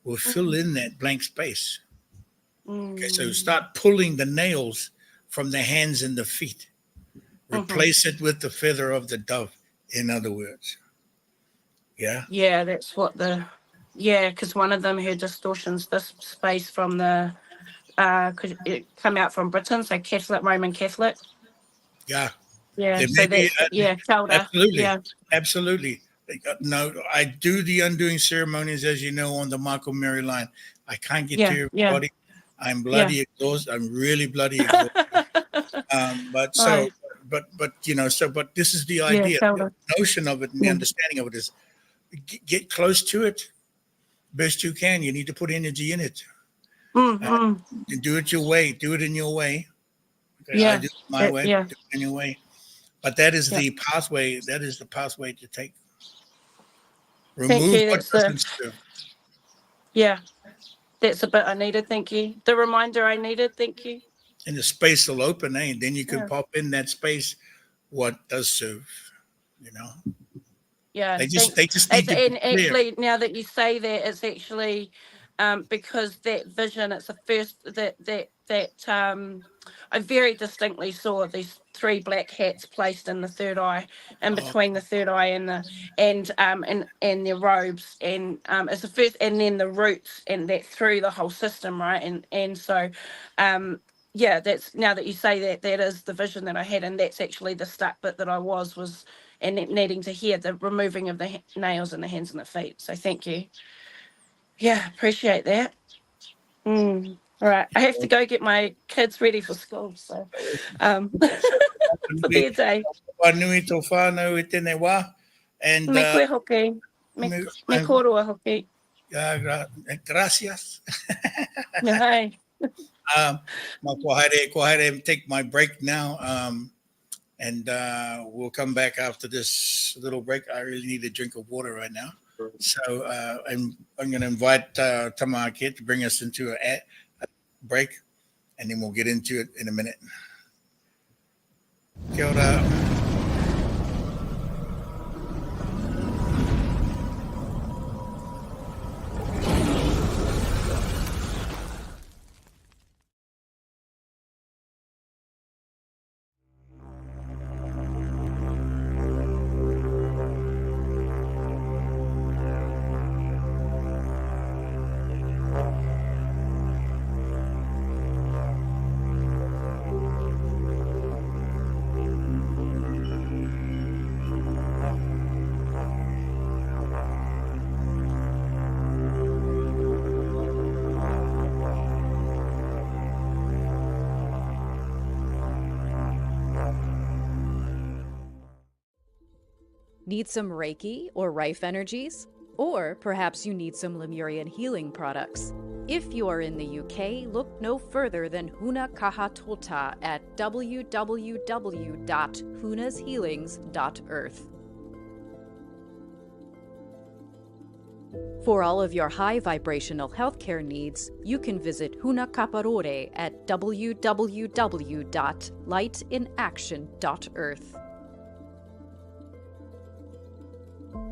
will fill in that blank space. Okay, so start pulling the nails from the hands and the feet. Replace it with the feather of the dove, in other words. Yeah? Yeah, that's what because one of them had distortions, this space from could it come out from Britain, so Catholic, Roman Catholic. Yeah. Yeah, so absolutely. Yeah. Absolutely. No, I do the undoing ceremonies, as you know, on the Michael Mary line. I can't get to everybody. I'm bloody exhausted. I'm really bloody exhausted. But this is the idea. The notion of it and the understanding of it is get close to it best you can. You need to put energy in it. And do it your way. Do it in your way. Okay? I do it my way. Do it in your way. But that is the pathway. That is the pathway to take. Remove what doesn't serve. Yeah. That's a bit I needed, thank you. The reminder I needed, thank you. And the space will open, then you can pop in that space what does serve, you know. Yeah. They just need to be clear. Actually, now that you say that, it's actually because that vision, it's the first that I very distinctly saw these three black hats placed in the third eye, in between the third eye and their robes, and it's the first, and then the roots, and that through the whole system, right? And so that's, now that you say that, that is the vision that I had, and that's actually the stuck bit that I was and needing to hear the removing of the nails in the hands and the feet. So thank you. Yeah, appreciate that. All right, I have to go get my kids ready for school, so for their day. And Me koe hoki. Me korua hoki. Gracias. Hai. Go ahead and take my break now. And we'll come back after this little break. I really need a drink of water right now. So I'm going to invite Tamaki to bring us into a break, and then we'll get into it in a minute. Kia ora. Need some Reiki or Rife energies? Or perhaps you need some Lemurian healing products. If you are in the UK, look no further than Huna Kahatota at www.hunashealings.earth. For all of your high vibrational healthcare needs, you can visit Huna Kaparore at www.lightinaction.earth.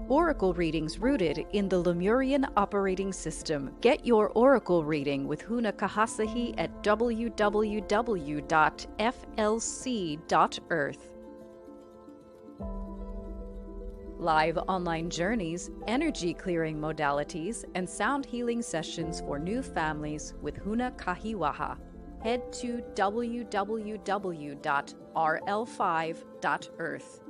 Oracle readings rooted in the Lemurian operating system. Get your Oracle reading with Huna Kahasahi at www.flc.earth. Live online journeys, energy clearing modalities, and sound healing sessions for new families with Huna Kahiwaha. Head to www.rl5.earth.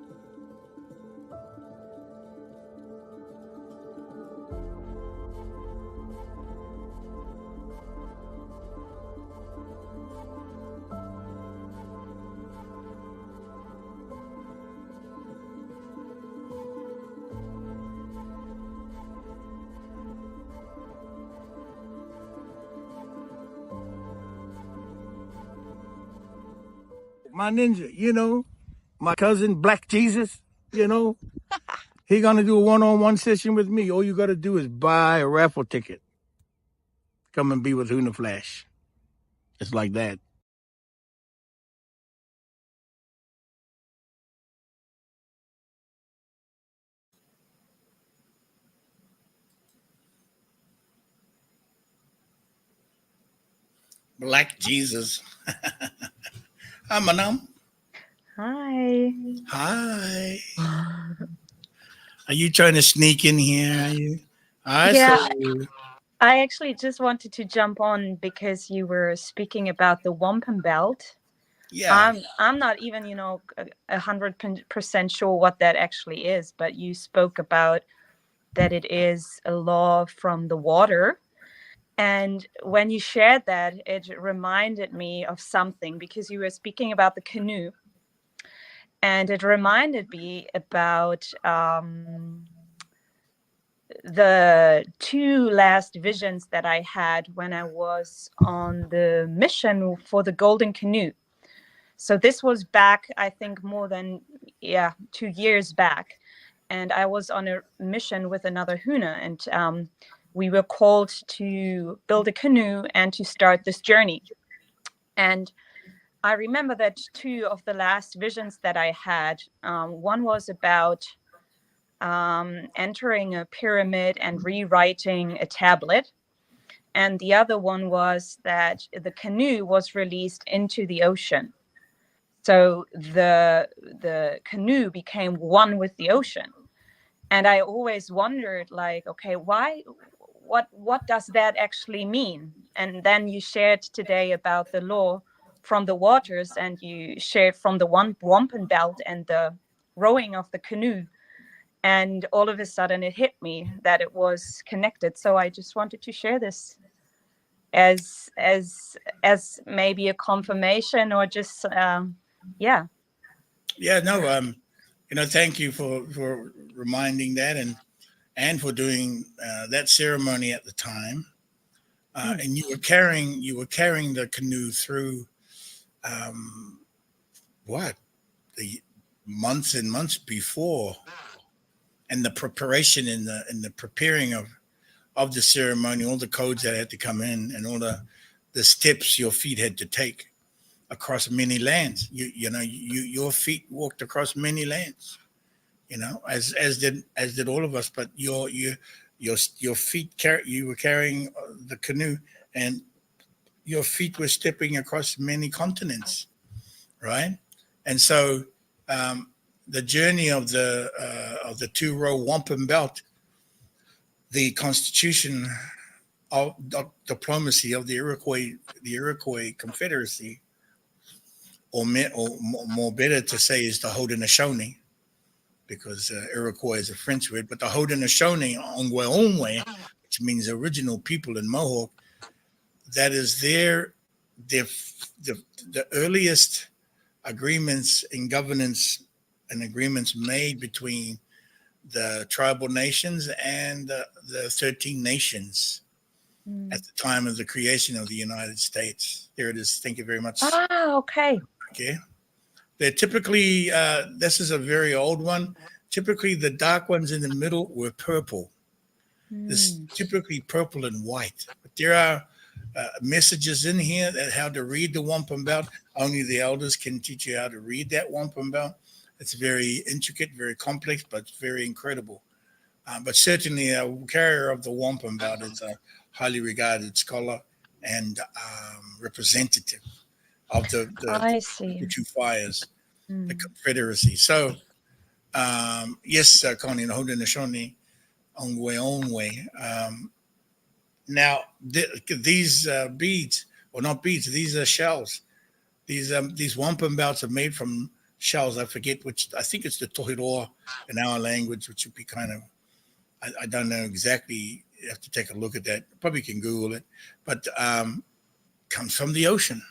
My ninja, my cousin Black Jesus, he gonna do a one-on-one session with me. All you gotta do is buy a raffle ticket. Come and be with Huna Flash. It's like that. Black Jesus. Hi, Manam. Hi. Hi. Are you trying to sneak in here? Are you? Yeah, I actually just wanted to jump on because you were speaking about the wampum belt. Yeah. I'm not even 100% sure what that actually is, but you spoke about that it is a law from the water. And when you shared that, it reminded me of something because you were speaking about the canoe. And it reminded me about the two last visions that I had when I was on the mission for the Golden Canoe. So this was back, I think, more than 2 years back. And I was on a mission with another Huna, and we were called to build a canoe and to start this journey. And I remember that two of the last visions that I had, one was about entering a pyramid and rewriting a tablet. And the other one was that the canoe was released into the ocean. So the canoe became one with the ocean. And I always wondered, like, okay, what does that actually mean? And then you shared today about the law from the waters, and you shared from the wampum belt and the rowing of the canoe. And all of a sudden it hit me that it was connected. So I just wanted to share this as maybe a confirmation or just Yeah, no, Thank you for reminding that and for doing that ceremony at the time. And you were carrying the canoe through what the months and months before, and the preparation and the preparing of the ceremony, all the codes that had to come in, and all the steps your feet had to take across many lands. Your feet walked across many lands. As did all of us. But your feet you were carrying the canoe, and your feet were stepping across many continents, right? And so the journey of the two-row wampum belt, the constitution of diplomacy of the Iroquois Confederacy, or more better to say, is the Haudenosaunee, because Iroquois is a French word, but the Haudenosaunee, Ongwe, which means original people in Mohawk, that is the earliest agreements in governance and agreements made between the tribal nations and the 13 nations at the time of the creation of the United States. There it is. Thank you very much. Okay. Okay. They're typically, this is a very old one. Typically, the dark ones in the middle were purple. This is typically purple and white. But there are messages in here that how to read the wampum belt. Only the elders can teach you how to read that wampum belt. It's very intricate, very complex, but very incredible. But certainly, a carrier of the wampum belt is a highly regarded scholar and representative of the two fires, the Confederacy. So, yes, Connie, the Haudenosaunee, Ongwe. Now, these beads, or not beads, these are shells. These wampum belts are made from shells. I forget which. I think it's the tohiroa in our language, which would be kind of. I don't know exactly. You have to take a look at that. Probably can Google it, but comes from the ocean.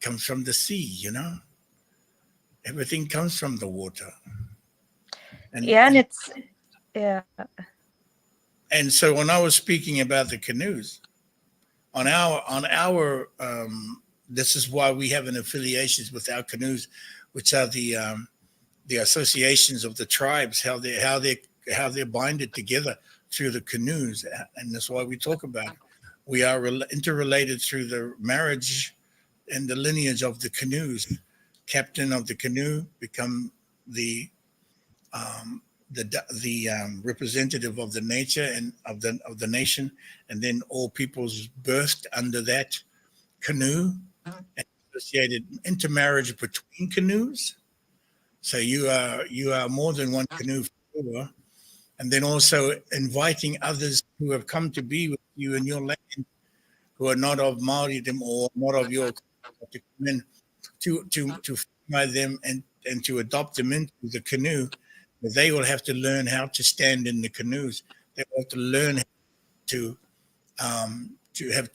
Comes from the sea. Everything comes from the water. And it's yeah. And so when I was speaking about the canoes, on our this is why we have an affiliations with our canoes, which are the associations of the tribes, how they're binded together through the canoes, and that's why we talk about it. We are interrelated through the marriage and the lineage of the canoes. Captain of the canoe become the representative of the nature and of the nation, and then all peoples birthed under that canoe, and associated intermarriage between canoes. So you are more than one canoe follower, and then also inviting others who have come to be with you in your land, who are not of Maoridom or not of your culture, to come in to find them and to adopt them into the canoe. They will have to learn how to stand in the canoes. They will have to learn to have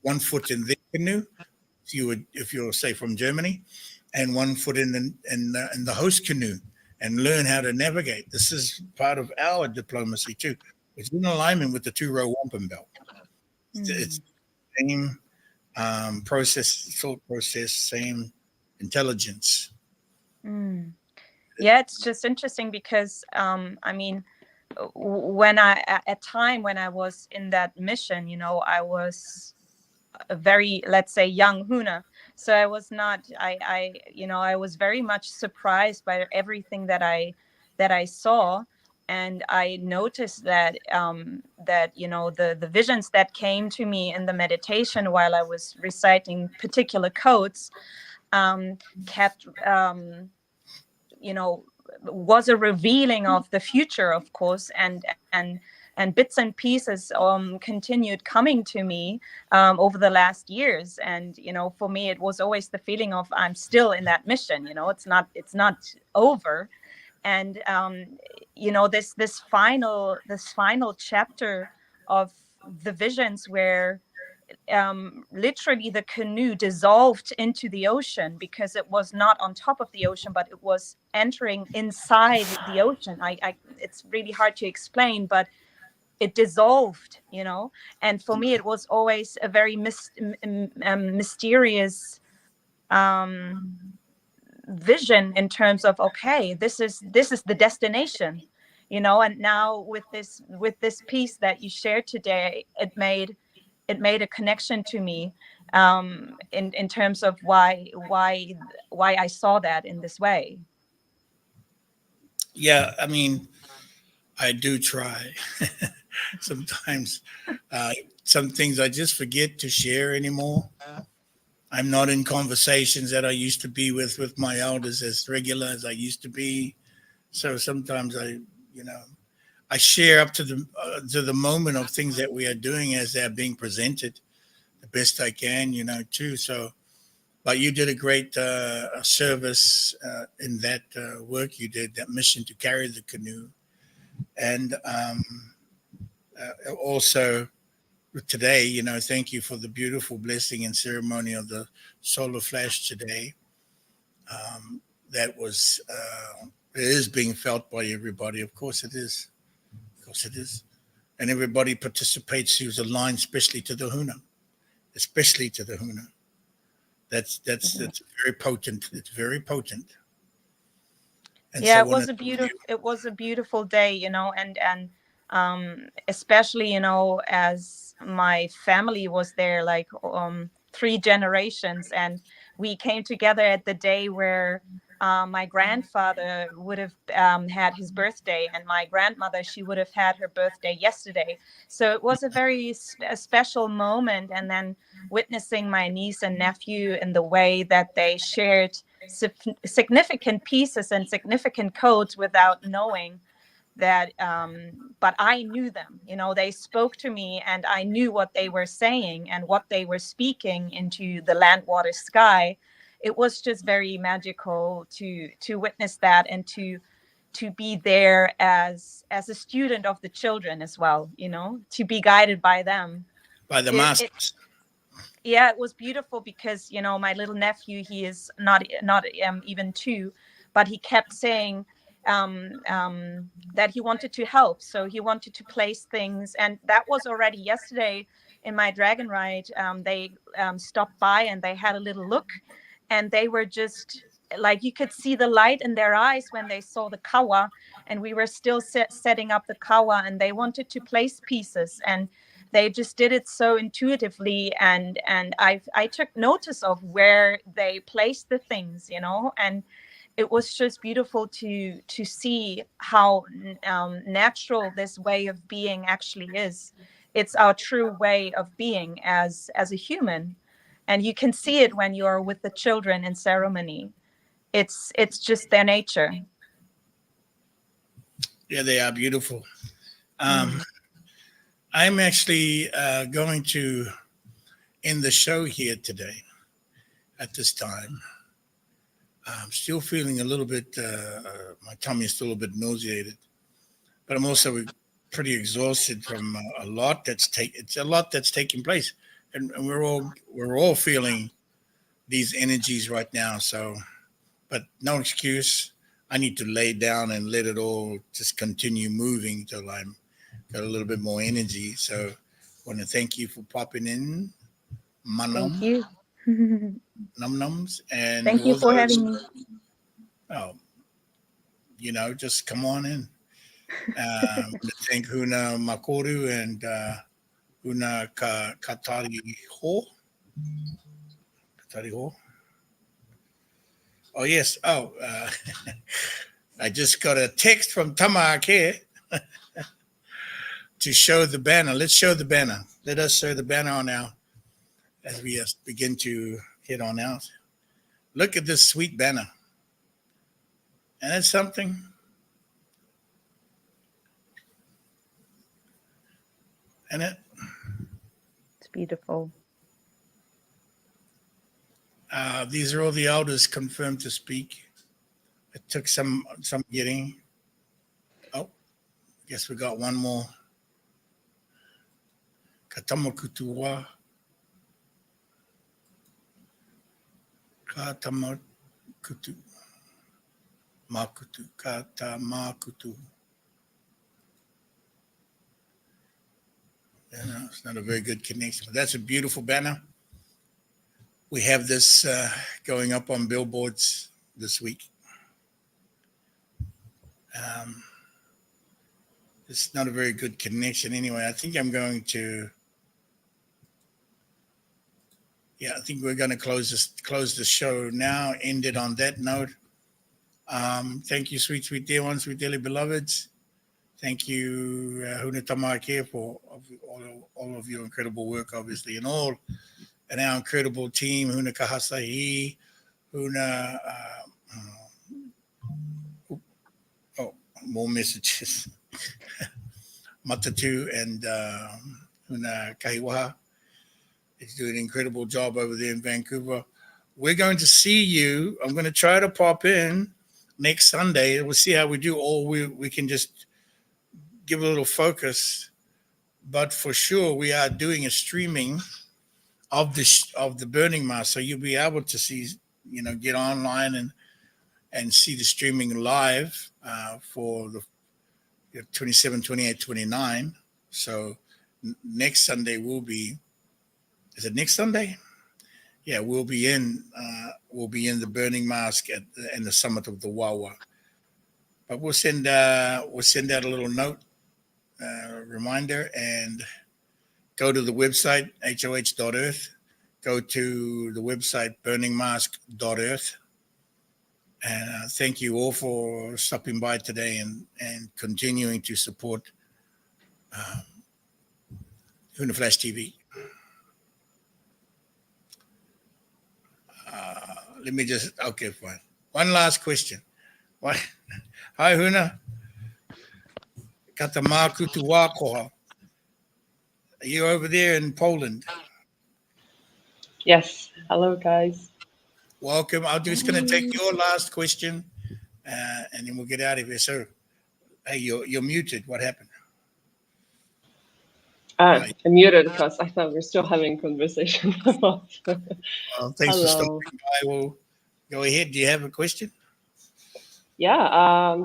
one foot in their canoe, if you're say from Germany, and one foot in the host canoe, and learn how to navigate. This is part of our diplomacy too. It's in alignment with the two-row wampum belt. It's the same thought process, same intelligence. Yeah, it's just interesting because I mean, when at time when I was in that mission, I was a very, let's say, young Huna. So I was not, I was very much surprised by everything that I saw. And I noticed that the visions that came to me in the meditation while I was reciting particular codes kept was a revealing of the future, of course, and bits and pieces continued coming to me over the last years. And for me, it was always the feeling of I'm still in that mission. It's not over. And this final chapter of the visions, where literally the canoe dissolved into the ocean, because it was not on top of the ocean, but it was entering inside the ocean. It's really hard to explain, but it dissolved, and for me it was always a very mysterious vision, in terms of, okay, this is the destination, and now with this piece that you shared today, it made a connection to me, in terms of why I saw that in this way. Yeah, I mean, I do try. Sometimes some things I just forget to share anymore. I'm not in conversations that I used to be with my elders as regular as I used to be. So sometimes I share up to the moment of things that we are doing as they're being presented the best I can, too. So, but you did a great service in that work you did, that mission to carry the canoe. And also today, thank you for the beautiful blessing and ceremony of the solar flash today. That was, it is being felt by everybody. Of course it is. Of course it is. And everybody participates who's aligned, especially to the Huna. Especially to the Huna. That's very potent. It's very potent. And yeah, so it was a beautiful day, and especially, as my family was there, like 3 generations, and we came together at the day where my grandfather would have had his birthday, and my grandmother, she would have had her birthday yesterday. So it was a very special moment. And then witnessing my niece and nephew in the way that they shared significant pieces and significant codes without knowing that, but I knew them. They spoke to me, and I knew what they were saying and what they were speaking into the land, water, sky. It was just very magical to witness that, and to be there as a student of the children as well, to be guided by them, by the masters. Yeah, it was beautiful, because my little nephew, he is not even 2, but he kept saying that he wanted to help, so he wanted to place things. And that was already yesterday in my dragon ride. They stopped by, and they had a little look, and they were just like, you could see the light in their eyes when they saw the kawa, and we were still setting up the kawa, and they wanted to place pieces, and they just did it so intuitively. And I took notice of where they placed the things, and it was just beautiful to see how natural this way of being actually is. It's our true way of being as a human, and you can see it when you're with the children in ceremony. It's just their nature. Yeah, they are beautiful. I'm actually going to end the show here today at this time. I'm still feeling a little bit, my tummy is still a bit nauseated, but I'm also pretty exhausted from a lot that's taking place. And we're all feeling these energies right now. So, but no excuse. I need to lay down and let it all just continue moving till I'm got a little bit more energy. So I want to thank you for popping in. Thank you. Num-nums. And thank you for having me. Oh, just come on in. Thank Huna Makoru and Huna Katari Ho. Katari Ho. Oh, yes. Oh, I just got a text from Tamake to show the banner. Let's show the banner. Let us show the banner on now as we begin to head on out. Look at this sweet banner. And it's something. And it's beautiful. These are all the elders confirmed to speak. It took some getting. Oh, guess we got one more. Katamakutua Katamakutu. Makutu. Katamakutu. Yeah, it's not a very good connection, but that's a beautiful banner. We have this going up on billboards this week. It's not a very good connection anyway. I think I'm going to, I think we're going to close the show now, end it on that note. Thank you, sweet, sweet dear ones, sweet dearly beloveds. Thank you, Huna Tamake, for all of your incredible work, obviously, and our incredible team, Huna Kahasahi, Huna, more messages. Matatu and Huna Kahiwaha is doing an incredible job over there in Vancouver. We're going to see you. I'm going to try to pop in next Sunday. We'll see how we do. Or we can just give a little focus. But for sure, we are doing a streaming of the burning mass, so you'll be able to see, get online and see the streaming live for the 27, 28, 29. So next Sunday will be. Is it next Sunday? Yeah, we'll be in the burning mask in the summit of the Wawa. But we'll send out a little note, reminder, and go to the website hoh.earth. Go to the website burningmask.earth. And thank you all for stopping by today and continuing to support Huna Flash TV. Let me okay, fine. One last question. Hi, Huna. Katamaku tu wakoha. Are you over there in Poland? Yes. Hello, guys. Welcome. I'm just going to take your last question, and then we'll get out of here. So, hey, you're muted. What happened? I'm muted because I thought we're still having a conversation. Thanks for stopping by. We'll go ahead. Do you have a question? Yeah.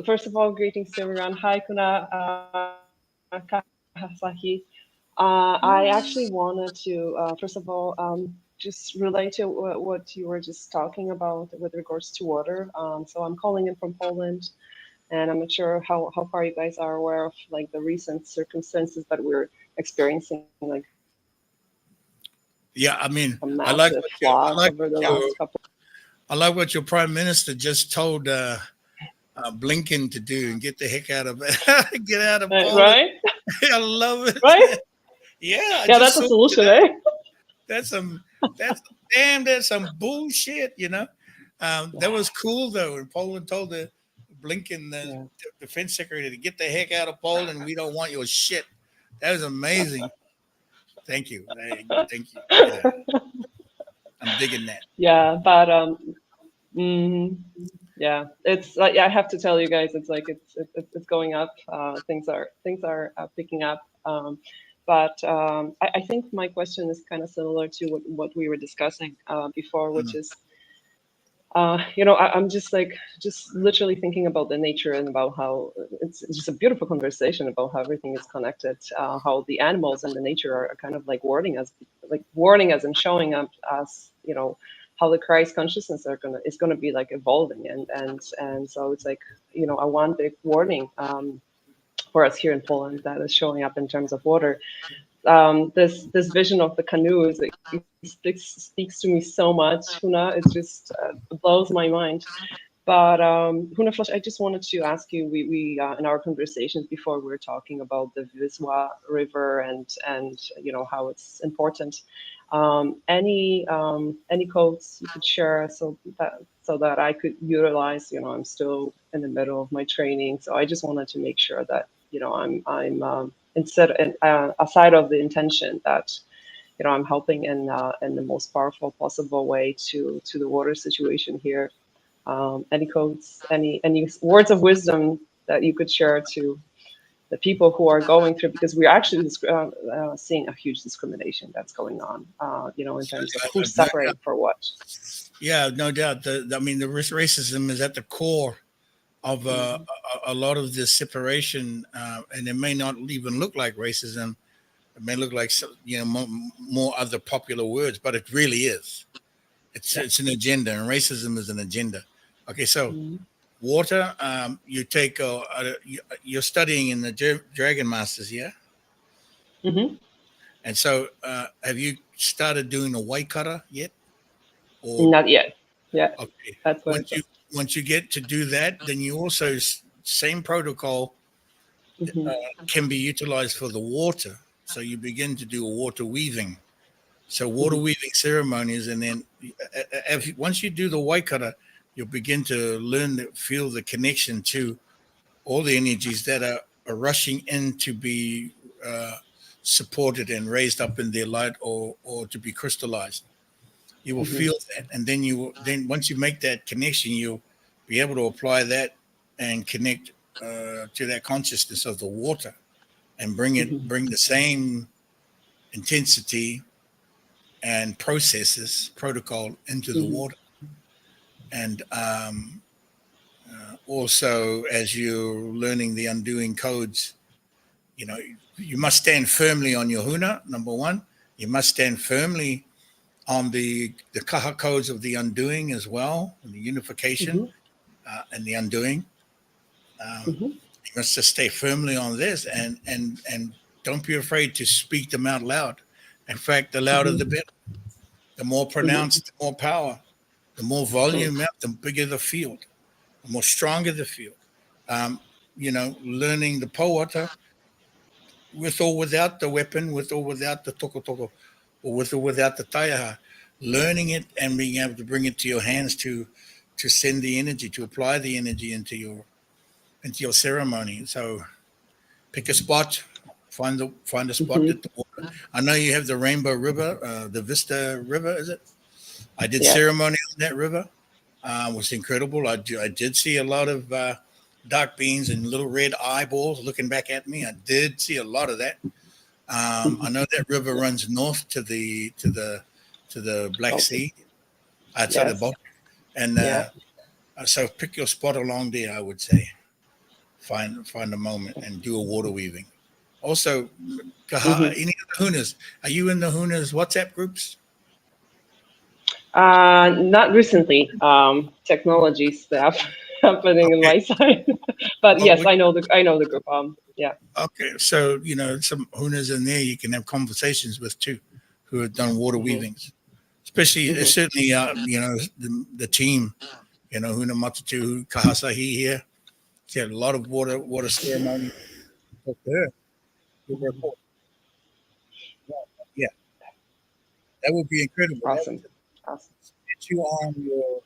First of all, greetings to everyone. Hi, Kuna Kahasaki. I actually wanted to, first of all, just relate to what you were just talking about with regards to water. So I'm calling in from Poland, and I'm not sure how far you guys are aware of like the recent circumstances that we're experiencing. Like, yeah, I mean, I like what your prime minister just told Blinken to do and get the heck out of get out of Poland. Right? I love it. Right? Yeah. That's a solution, eh? That's some bullshit, That was cool though. When Poland told the Blinken, the defense secretary, to get the heck out of Poland. We don't want your shit. That was amazing. Thank you. Thank you. Yeah. I'm digging that. Yeah, but yeah, it's like I have to tell you guys, it's like it's going up. Things are picking up. But I think my question is kind of similar to what we were discussing before, which is, I'm just literally thinking about the nature and about how it's just a beautiful conversation about how everything is connected, how the animals and the nature are kind of like warning us and showing up as, how the Christ consciousness is gonna be like evolving, and so it's like, I want big warning for us here in Poland that is showing up in terms of water. This vision of the canoe it speaks to me so much, Huna. It just blows my mind. But Huna Flash, I just wanted to ask you. We in our conversations before, we were talking about the Wisła River and how it's important. Any quotes you could share so that I could utilize? I'm still in the middle of my training, so I just wanted to make sure that I'm aside of the intention that I'm helping in the most powerful possible way to the water situation here. Any quotes, any words of wisdom that you could share to the people who are going through, because we're actually seeing a huge discrimination that's going on, in terms of who's suffering for what. Yeah, no doubt. I mean, the racism is at the core of a lot of this separation, and it may not even look like racism. It may look like more other popular words, but it really is. It's an agenda, and racism is an agenda. Okay, so water. You take. You're studying in the Dragon Masters, yeah. Mm-hmm. And so, have you started doing the white cutter yet? Or Not yet. Yeah, okay, that's what. once you get to do that, then you also same protocol can be utilized for the water. So you begin to do a water weaving. So water weaving ceremonies, and then once you do the white cutter, you'll begin to learn to feel the connection to all the energies that are rushing in to be supported and raised up in their light, or to be crystallized. You will feel that, and then once you make that connection, you'll be able to apply that and connect to that consciousness of the water, and bring the same intensity and protocol into the water. And also, as you're learning the undoing codes, you must stand firmly on your Huna, number one. You must stand firmly on the Kaha codes of the undoing as well, and the unification and the undoing. You must just stay firmly on this, and don't be afraid to speak them out loud. In fact, the louder the better. The more pronounced, the more power. The more volume, the bigger the field. The more stronger the field. Learning the powata with or without the weapon, with or without the toko, or with or without the taiaha. Learning it and being able to bring it to your hands to send the energy, to apply the energy into your ceremony. So pick a spot, find a spot at the water. I know you have the Rainbow River, the Vista River, is it? I did ceremony on that river. It was incredible. I did see a lot of dark beans and little red eyeballs looking back at me. I did see a lot of that. I know that river runs north to the Black Sea, outside the Baltic, and so pick your spot along there. I would say find a moment and do a water weaving. Also, any of the Hunas? Are you in the Hunas WhatsApp groups? Not recently. Technology stuff happening in my side, but yes, I know the group. Yeah. Okay, so some Hunas in there you can have conversations with too, who have done water weavings, especially certainly the team, Huna Matatu, Kahasahi here. She had a lot of water ceremony. Yeah, that would be incredible. Awesome. Get you on your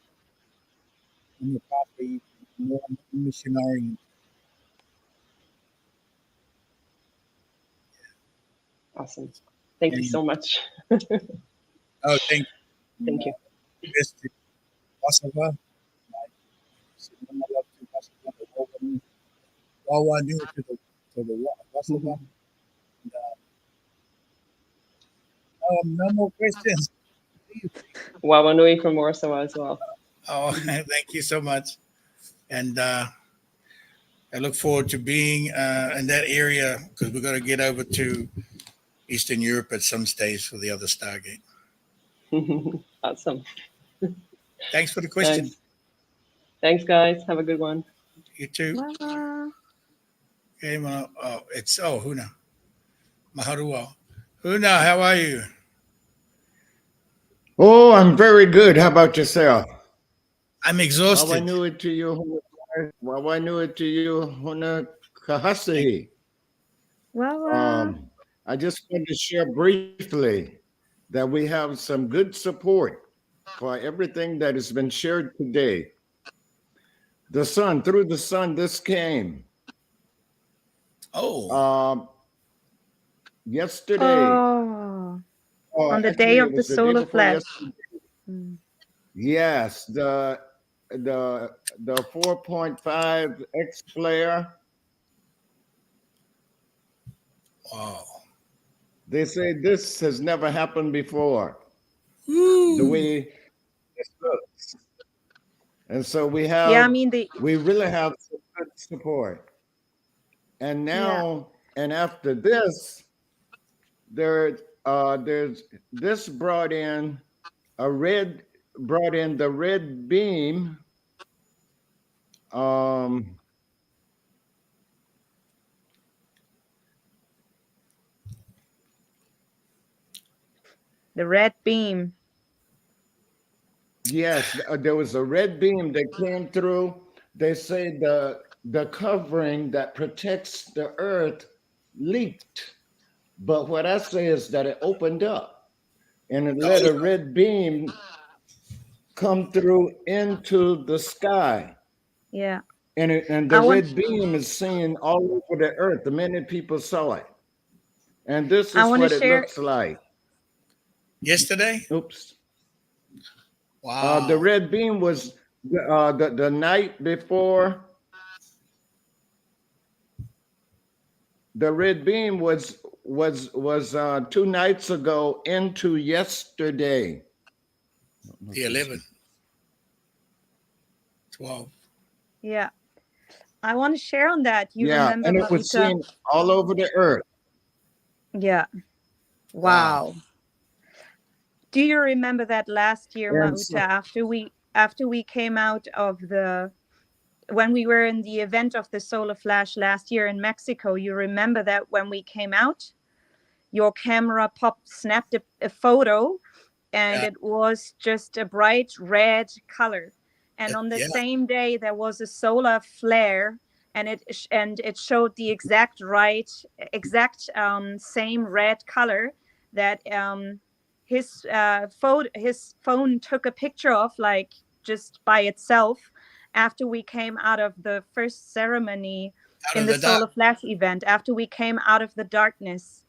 pathway, more missionary. Awesome. Thank you so much. Oh, thank you. Thank you. No more questions. Wawanui from Warsaw as well. Oh, thank you so much. And I look forward to being in that area, because we're going to get over to Eastern Europe at some stage for the other Stargate. Awesome. Thanks for the question. Thanks, guys. Have a good one. You too. Okay, it's Huna. Maharua. Huna, how are you? Oh, I'm very good. How about yourself? I'm exhausted. Well, I knew it to you, Huna Kahasahi. I just wanted to share briefly that we have some good support for everything that has been shared today. Through the sun, this came. Yesterday. On the day of the solar flash. Yes, the 4.5 X flare. Wow. They say this has never happened before. Ooh. The way this looks. And so we Yeah, I have, mean we really have some good support. And now, and after this, there's this brought in the red beam. the red beam. Yes, there was a red beam that came through. They say the covering that protects the earth leaked. But what I say is that it opened up and it let a red beam come through into the sky. Yeah. And the red beam is seen all over the earth. The many people saw it. And this is what it looks like. Yesterday? Oops. Wow. The red beam was the night before. The red beam was 2 nights ago into yesterday. The 11. 12. Yeah. I want to share on that. You remember, and it was seen all over the earth. Yeah. Wow. Do you remember that last year, Mauta, after we came out of when we were in the event of the solar flash last year in Mexico, you remember that when we came out, your camera snapped a photo and it was just a bright red color. And on the same day, there was a solar flare and it showed the exact same red color that his phone took a picture of, like just by itself, after we came out of the first ceremony in the solar flash event, after we came out of the darkness.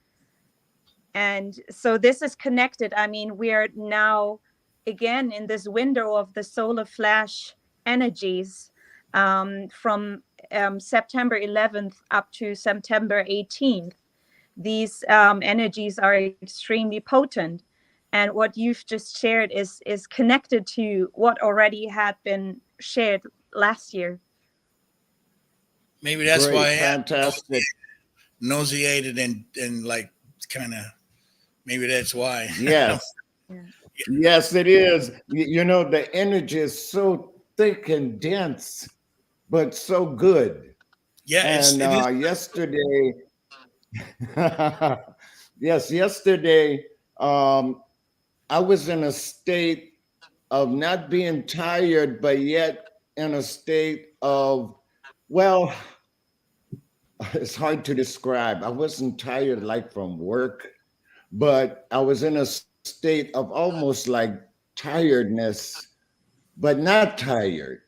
And so this is connected. I mean, we are now again in this window of the solar flash energies from September 11th up to September 18th. These energies are extremely potent. And what you've just shared is connected to what already had been shared last year. Maybe that's why fantastic. Nauseated and like kind of, maybe that's why. Yes. Yes, it is. You know, the energy is so thick and dense, but so good. Yeah. And yesterday, yesterday, I was in a state of not being tired, but yet in a state of, well, it's hard to describe. I wasn't tired like from work, but I was in a state of almost like tiredness, but not tired.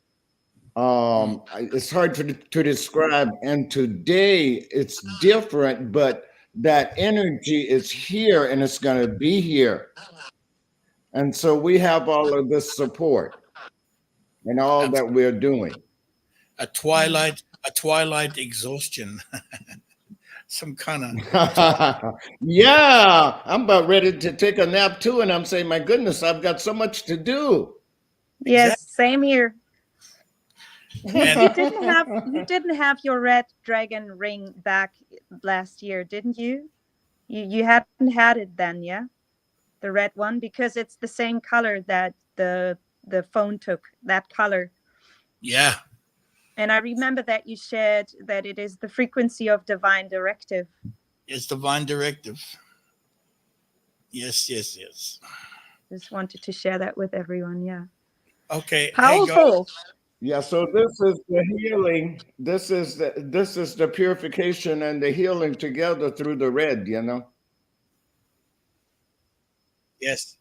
It's hard to describe. And today it's different, but that energy is here and it's going to be here. And so we have all of this support and all that we're doing. A twilight exhaustion. Some kind of yeah, I'm about ready to take a nap too, and I'm saying, my goodness, I've got so much to do. Yes, same here. You didn't have your red dragon ring back last year, didn't you? You hadn't had it then, yeah? The red one, because it's the same color that the phone took, that color. Yeah. And I remember that you shared that it is the frequency of divine directive. It's divine directive. Yes. Just wanted to share that with everyone. Yeah. Okay. Powerful. Yeah. So this is the healing. This is the purification and the healing together through the red. You know. Yes.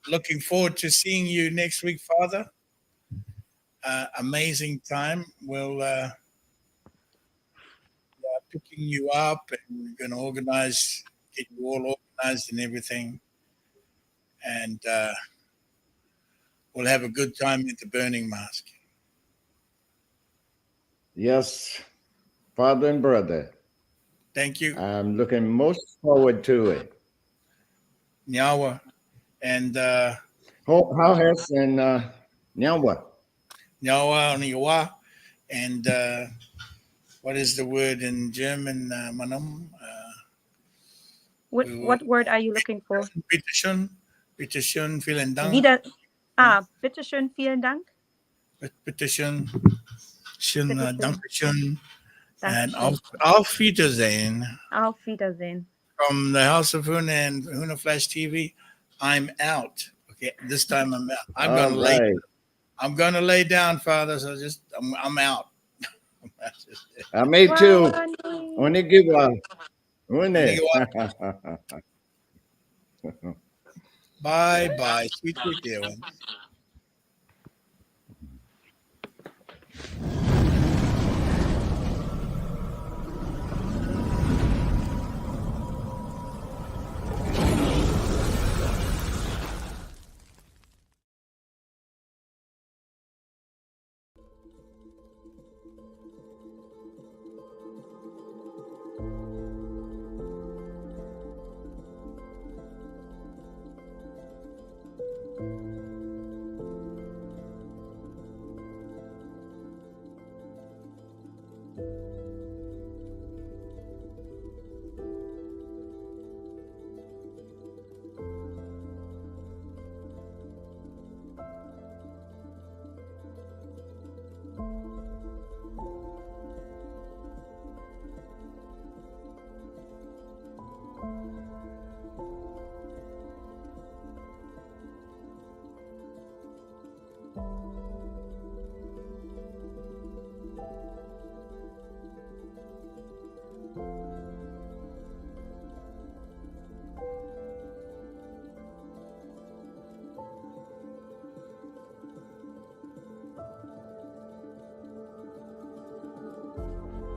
Looking forward to seeing you next week, Father. Amazing time. We'll picking you up, and we're going to get you all organized and everything. And we'll have a good time at the burning mask. Yes, Father and brother. Thank you. I'm looking most forward to it. Nyawa. And How has and now what? Nyawa Niwa. And what is the word in German, Manam? What word are you looking for? Bitteschön. Bitteschön, vielen Dank. Bitteschön, vielen Dank. Bitteschön. Schön, Bitteschön. Dankeschön. And Dankeschön. auf Wiedersehen. Auf Wiedersehen. From the House of Huna and Huna Flash TV, I'm out. Okay, this time I'm out. I'm gonna lay down, Father. So I'm out. Me too. Onigiwa. Bye. Sweet dear ones.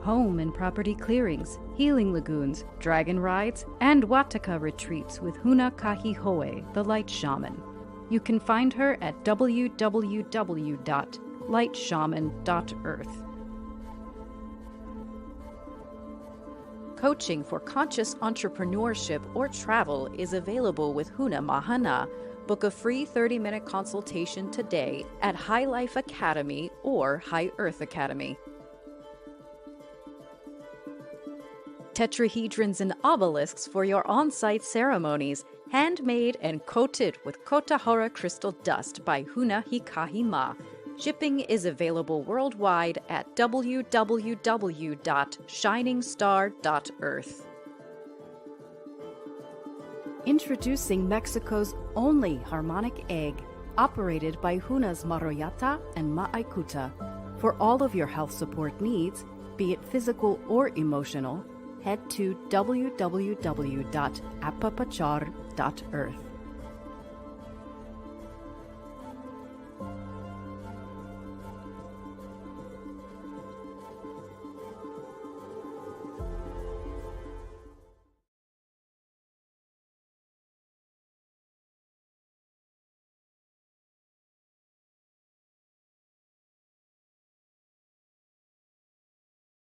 Home and property clearings, healing lagoons, dragon rides, and Wataka retreats with Huna Kahihoe, the Light Shaman. You can find her at www.lightshaman.earth. Coaching for conscious entrepreneurship or travel is available with Huna Mahana. Book a free 30-minute consultation today at High Life Academy or High Earth Academy. Tetrahedrons and obelisks for your on-site ceremonies, handmade and coated with Kotahara crystal dust by Huna Hikahima. Shipping is available worldwide at www.shiningstar.earth. Introducing Mexico's only harmonic egg, operated by Huna's Maroyata and Ma'aikuta. For all of your health support needs, be it physical or emotional, head to www.apapachar.earth.